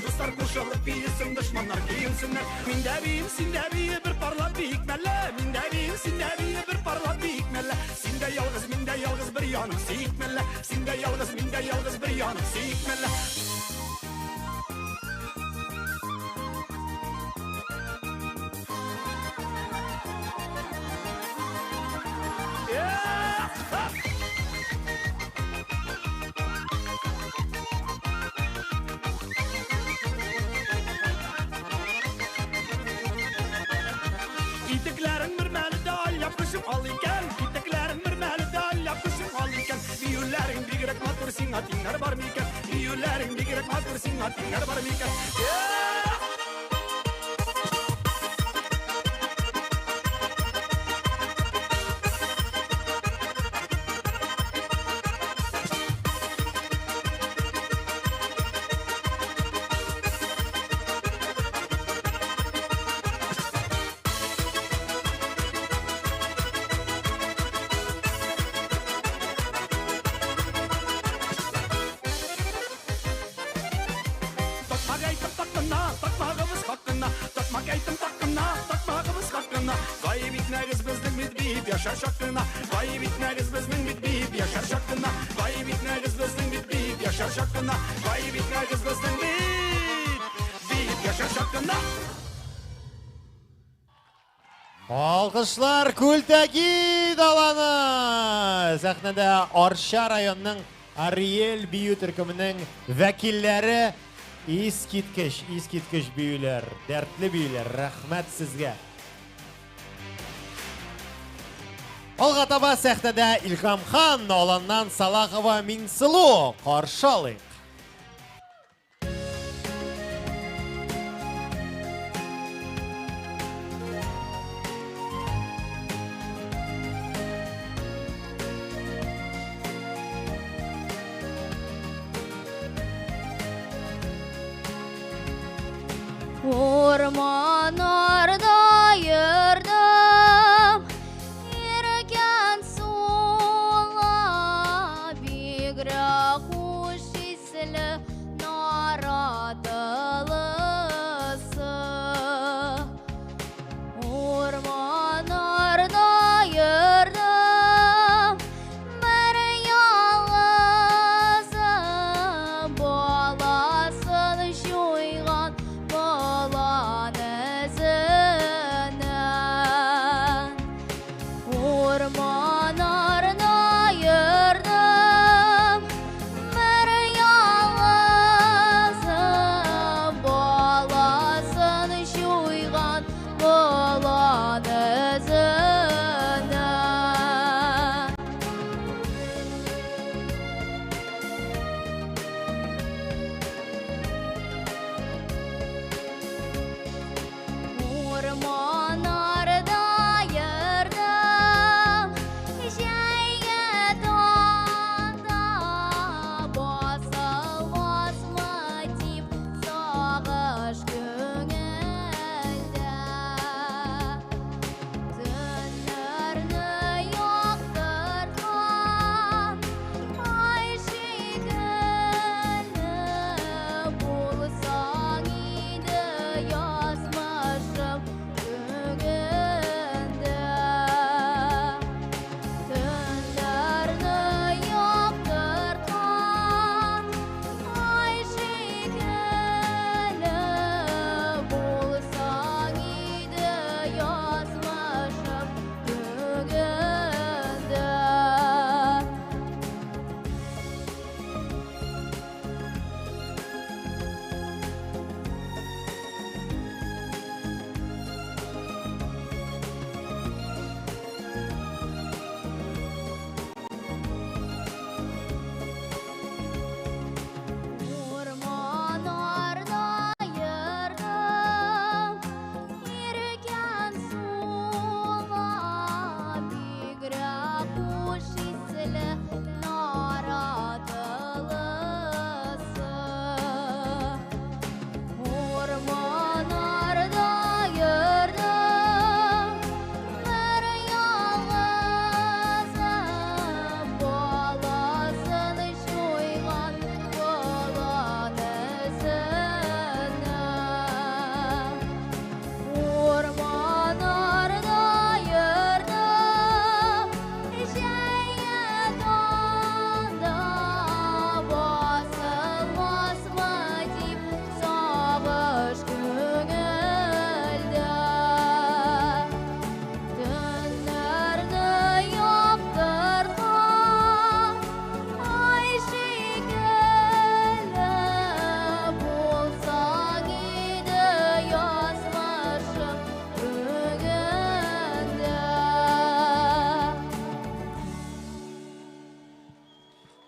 Dostlar koşalıp bir düşmanlar giyinsinler. Min de biyim sin de biyi bir parla biyikmelle. Min de biyim sin de biyi bir parla biyikmelle. Sin de yalgız min de yalgız bir yanım siyikmelle. Sin de yalgız min de yalgız bir yanım siyikmelle. İtiklerin bir meli de al yapışım al iken. İtiklerin bir meli de al yapışım al iken. Biyullerin bir gerek matur singatinler var mı iken. Biyullerin bir gerek matur singatinler var mı iken. Yaşar şakkına, vay bitmeriz bizden bitmeyip yaşar şakkına, vay bitmeriz bizden bitmeyip yaşar şakkına, vay bitmeriz bizden bitmeyip yaşar şakkına. Alkışlar Kultaki Dalanı. Sahnede Arşa rayonunun Ariel Biyu Türkümünün vekilleri iskitkiş büyüler, dertli büyüler. Rahmet sizge. Olga taba sahnede İlham Xan olandan Salahova Mingsulu karşılayın. Ormanlarda yürüdüm, yürürken sola bigre hoş hisli naradılısı. Ormanlarda yürüdüm, bir yalnızım, balasını şuygan balanı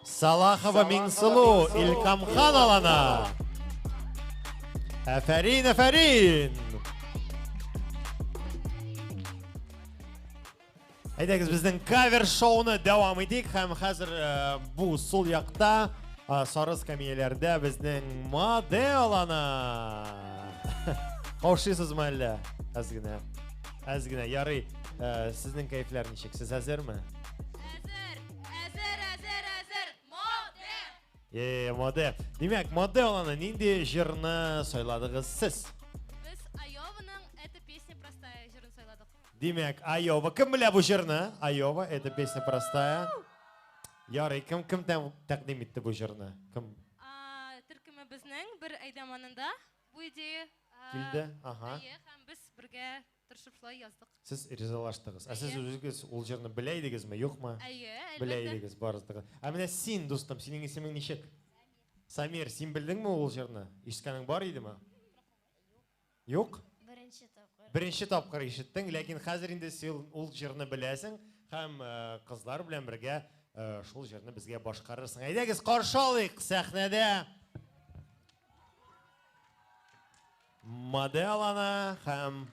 Салахова Миңсылу, Илкамхан алана. Әфәрин, әфәрин. Әйдәгіз біздің кавер шоуны дәвам етейік. Хәм хәзір бұл сол яқта сарыз камиялерді біздің модель ана. Қаушисыз ма әлі? Әзгіне. Ярый, сіздің кайфлер нешек? Сіз әзір ме? Әзір. Модель. Демек, модель ана нинди жырны сайладығыз сіз? Біз Айованың «Это песня простая» жырын сайладық. Демек, Айова. Кім біле бұл жырны? Айова, «Это песня простая». Ярый, кім тәқдим етті бұл жырны? Түркімі бізнің бір айдаманында бұл идея Келді? Аха. Һәм біз бірге тұршып шылай яздық. Сіз ризалаштыңыз. Сіз өзіңіз ол жырны білейдіңіз ме, жоқ ма? Әлбәттә. Білейдіңіз, барыздығы. Мене сен, достым, сенің есімің нешек? Самир, сен білдің ме ол жырны? Ешканың бар еді ма? Жоқ? Бірінші тапқыр ешіттің, ләкин қазір енді сен ол жырны білесің, һәм қызлар білен бірге шул жырны бізге башқарырсың. Әйдәгіз, қаршы алайық сәхнәдә. Модель ана һәм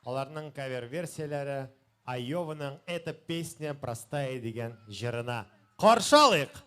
аларның кавер версиялары Айованың «Это песня простая» деген жырына. Қаршы алайық.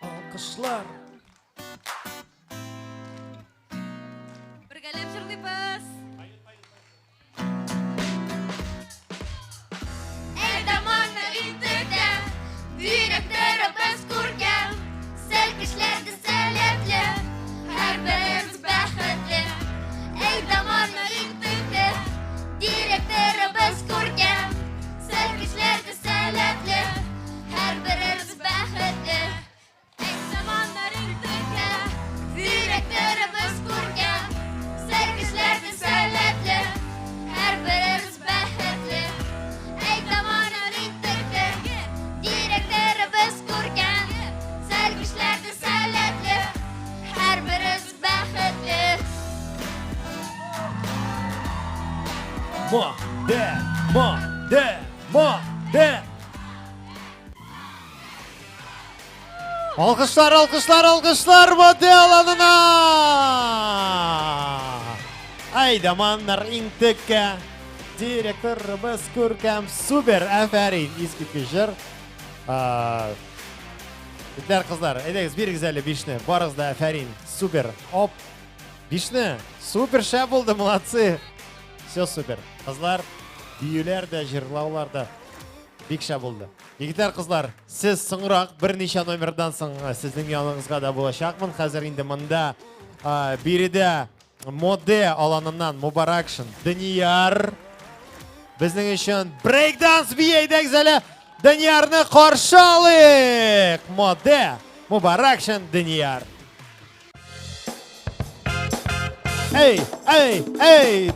Alkışlar. Біргәләп җырлыйбыз. Әйдәманны интегә, директорыбыз күргән, селкешләрде сәләтле, һәрберебез бәхетле. Әйдәманны интегә, директорыбыз күргән, селкешләрде сәләтле, һәрберебез бәхетле. Direktörümüz kurgan, sevgişlerdi seyletli, her birimiz bəxtli. Ey zamanın indirdi, direktörümüz kurgan, sevgişlerdi seyletli, her birimiz bəxtli. Model. Alkışlar model anına. Aydamanlar intikka. Direktörümüz Kurkam süper aferin. İskitmişler. Bizler kızlar, ediniz bir güzel bişni. Barız da aferin. Süper. Hop. Bişni. Süper şey buldu. Молодцы. Все süper. Kızlar, büyüler de, jırlaular da. Bik şey buldu. Yigitler kızlar, siz so'ngroq bir necha nomerdan so'ng sizning yoningizga da bo'lishaqman. Hozir endi menda birida modda alanından Mubarakşın Diniyar bizning uchun breakdance biyaydak zali Diniyarni qarshi olaylik. Modda Mubarakşın Diniyar. Ey, ey, ey.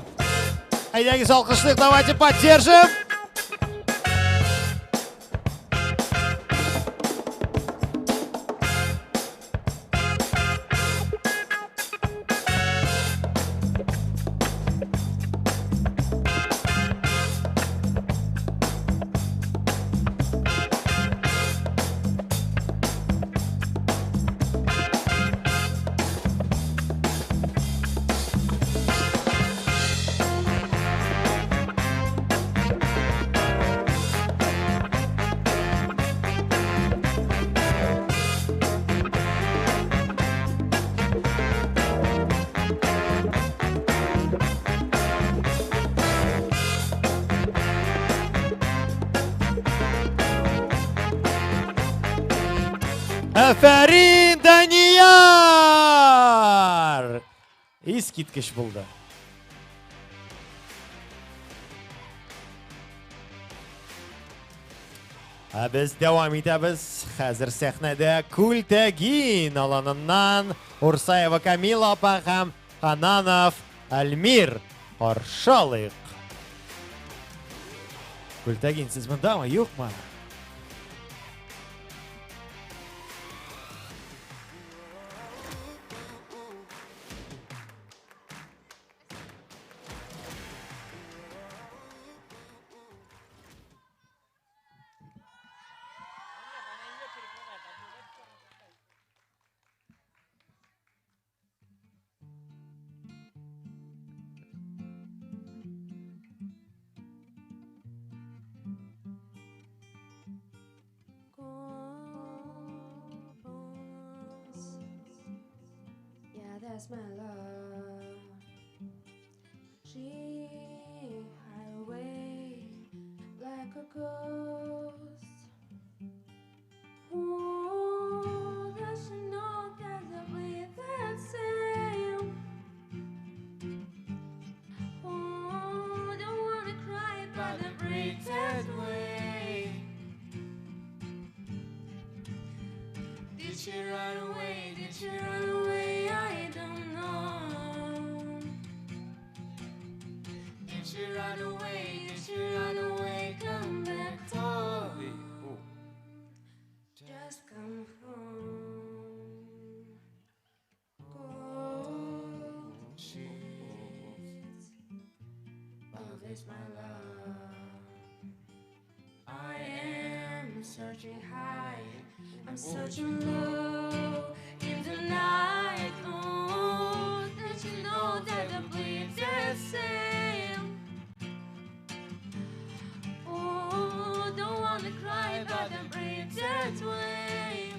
Haydagiz alqishlik, давайте поддержим. Aferin Daniyar. İskitkiş buldu. Biz devam edemiz. Hazır sahnede Kultegin alanından Ursayeva Kamila apa ham Hananov Almir qarşılayıq. Kultegin siz bunda mı yok mu? That's my love. She hide away like a ghost. Oh, does she know that I breathe that same? Oh, don't wanna cry, but I breathe that way. Did she run away? Did she run away? I don't know. Did she run away? Did she run away? Come back home. Just come home. Gold sheets. Love is my love. I am searching high. I'm searching low in the night. Oh, don't you know that I bleed the same? Oh, don't wanna cry, but I breathe that way.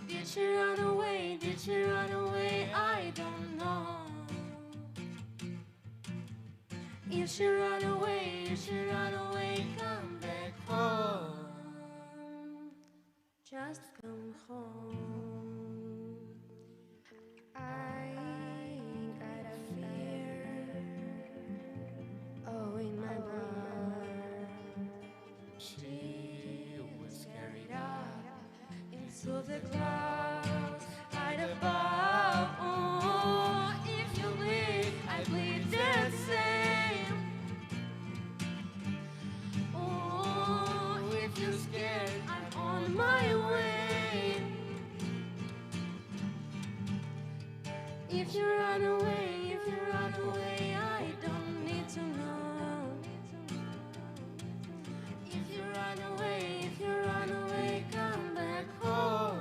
Did she run away? Did she run away? I don't know. If she run away, if she run away, come back home. Just come home. I got a fear. Oh, in my blood. She was carried up into the clouds, right above. Oh, if you bleed, I bleed the same. Oh, if you're scared, I'm on my way. If you run away, if you run away, I don't need to know. If you run away, if you run away, come back home.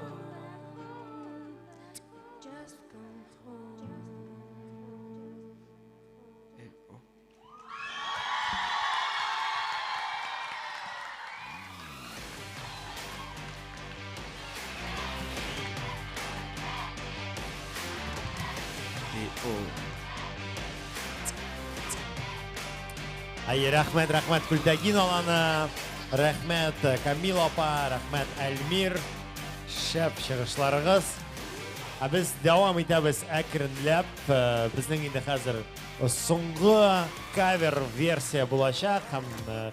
Ай, рәхмәт, Күлтәгин аланы, рәхмәт, Камил апа, рәхмәт, Әлмир, шәп чыгышларыгыз. Без дәвам итәбез әкренләп, безнең инде хәзер соңгы кавер версия булачак, һәм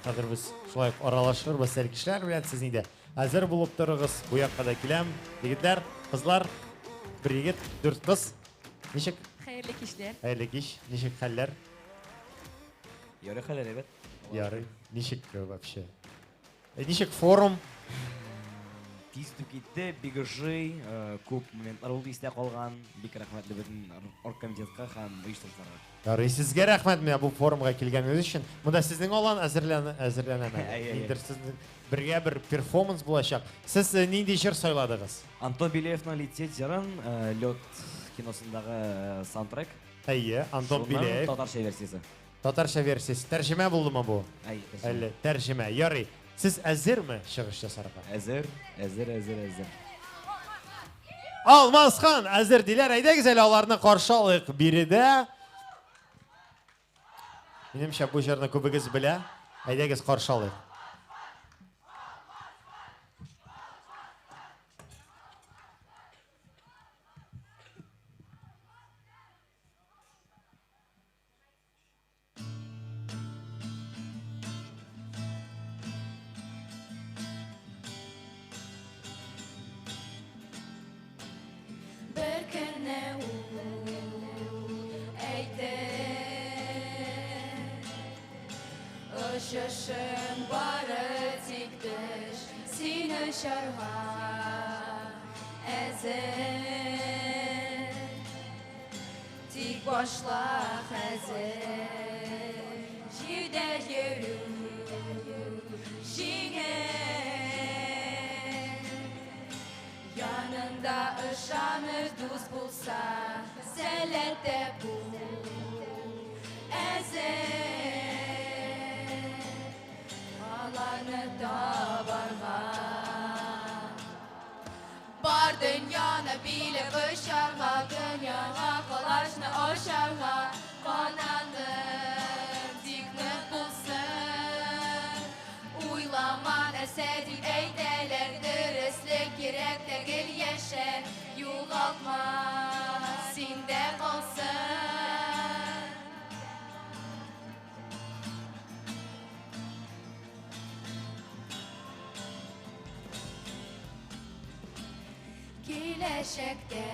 хәзер без шулай аралашырбыз сәлкешләр белән. Сез инде әзер булып торыгыз, бу якка да киләм. Егетләр, кызлар, бер егет, 4 кыз. Ничек? Хәерле кичләр. Хәерле кич, ничек хәлләр? Ярый хәлләр, әйбәт. Ярый, ничек вообще? Ничек форум? Тиз үтеп китте, бик жый, күп моментлар булды истә калган. Бик рәхмәтле бөтен оргкомитетка һәм оештыручыларга. Ярый, сезгә рәхмәт менә бу форумга килгәнегез өчен. Монда сезнең алан әзерләнә. Инде сезнең бергә бер перформанс булачак. Сез нинди җыр сайладыгыз? Антон Беляевның Лететь җырын, Лед киносындагы саундтрек. Әйе, Антон Беляев. Татарча версиясе. Татарча версиясе. Тәрҗемә булдымы бу? Әле, тәрҗемә. Ярый. Сез әзерме чыгыш ясарга? Әзер. Алмасхан, әзер диләр. Әйдәгез әле аларны каршы алыйк биредә. Минемчә бу җырны күбегез белә. Әйдәгез каршы алыйк. Шашын бары тиктеш, сине шарга әзер. Тик башла хәзер, җирдә йөрү җиңел. Янында ышаныр дус булса, сәләттә бул әзер. Аларны табарга бар дөньяны билеп очарга, дөньяга калашны ачарга, канатың тик нык булсын. Уйлама нәрсә дип әйтәләр, дөрестлек кирәк түгел яшә, югалтма синдә калсын. Киләчәктә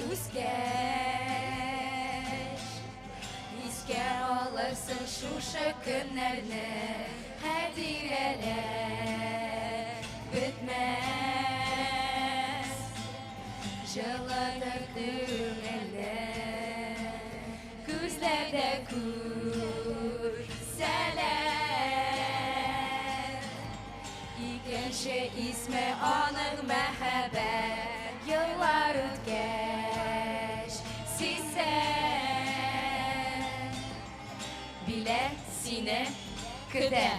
үзгәч, искә алырсың шушы көннәрне, хәтирәләр бетмәс. Җылытыр күңелне, күзләрдә күрсәләр. Икенче исме аның мәхәббәт, еллар үткәч сизсәң, билә сине көтә.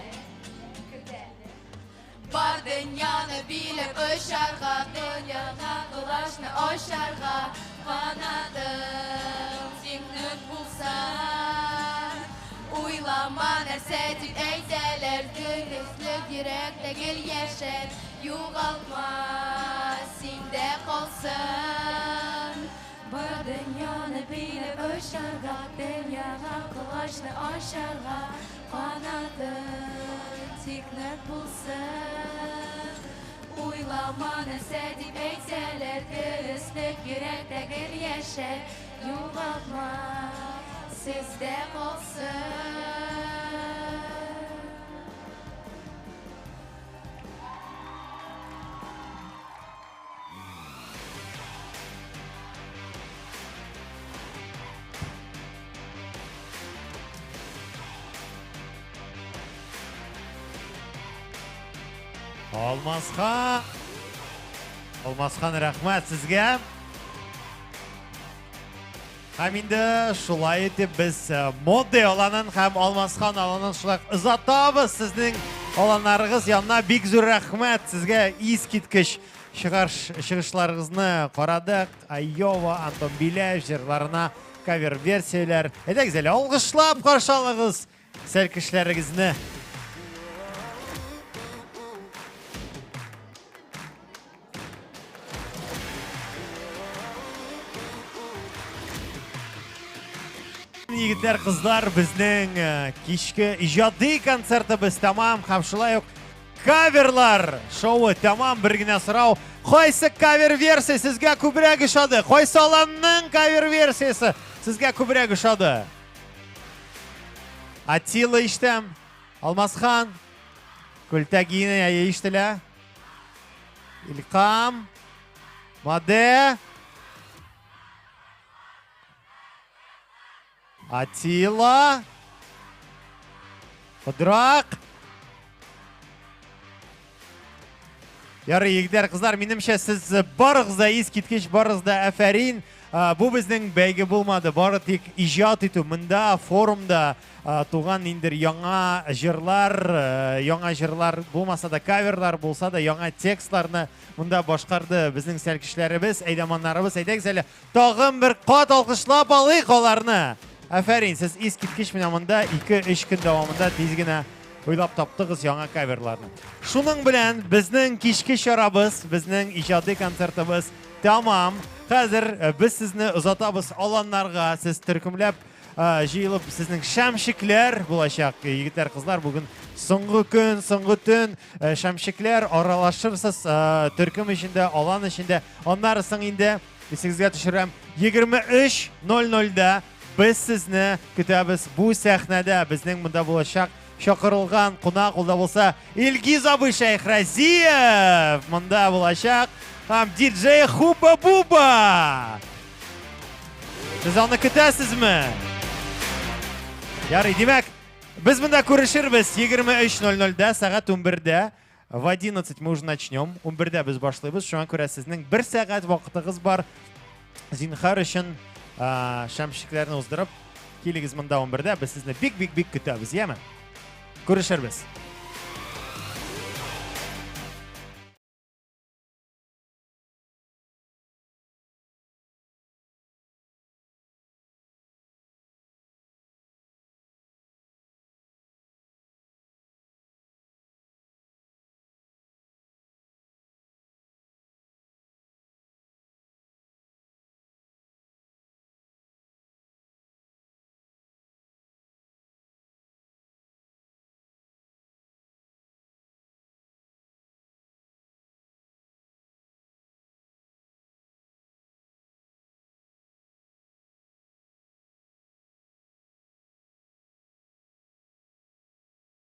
Бар дөньяны билеп очарга, дөньяга кылачны ачарга, канатың тик нык булса. Уйлама нәрсә дип әйтәләр, дөрестлек кирәк түгел яшәр, югалтма синдә калсын. Бар дөньяны билеп очарга, дөньяга кылачны ачарга, канатың тик нык булсын. Уйлама нәрсә дип әйтәләр, дөрестлек кирәк түгел яшәр, югалтма сездә калсын. Алмасхан, рәхмәт сезгә. Һәм инде шулай итеп без моде аланын һәм Алмасхан аланын шулай озатабыз сезнең Аланарыгыз янына бик зур рәхмәт сезгә искиткеч чыгышларыгызны карадык. Айова, Антон Биляев җырларына кавер-версияләр. Әйдәгез әле алгышлап каршы алыгыз сәлкешләрегезне. Егетләр, кызлар, безнең кичке иҗади концертыбыз тәмам һәм шулай ук каверлар шоуы тәмам. Бер генә сорау: кайсы кавер-версия сезгә күбрәк ошады? Кайсы аланның кавер-версиясе сезгә күбрәк ошады? Атила иштәм, Алмасхан, Күлтәгине иштелә, Илкам, Маде, Атила, Кыдрак. Ярый, егетләр, кызлар, минемчә сез барыгыз да искиткеч, барыгыз да әфәрин. Бу безнең бәйге булмады, бары тик иҗат итү. Монда форумда туган индер яңа җырлар булмаса да каверлар булса да яңа текстларны монда башкарды безнең сәлкешләребез, әйдәманнарыбыз. Әйдәгез әле тагын бер кат алкышлап алыйк аларны. Әфәрин, сез искиткеч менә монда 2-3 көн дәвамында тиз генә уйлап таптыгыз яңа каверларны. Шуның белән безнең кичке чарабыз, безнең иҗади концертыбыз тәмам. Хәзер без сезне озатабыз аланнарга. Сез төркемләп җыелып сезнең шәмшикләр булачак. Егетләр, кызлар, бүген соңгы көн, соңгы төн шәмшикләр аралашырсыз төркем эчендә, алан эчендә. Аннары соң инде исегезгә төшерәм, 23:00-да biz сезне көтәбез бу сәхнәдә. Безнең монда булачак чакырылган кунак улда булса Илгиз абый Шәйхразиев монда булачак һәм диджей Хуба-Буба. Сез аны көтәсезме? Ярый, димәк, без монда күрешербез 23:00-да, сәгать 11-дә. В 11 мы уже начнем. 11-дә без башлыйбыз. Шуңа күрә сезнең 1 сәгать вакытыгыз бар. Зинһар өчен шәмшикләрне уздырып, килегез монда 11-дә. Без сезне бик көтәбез, яме? Күрешербез.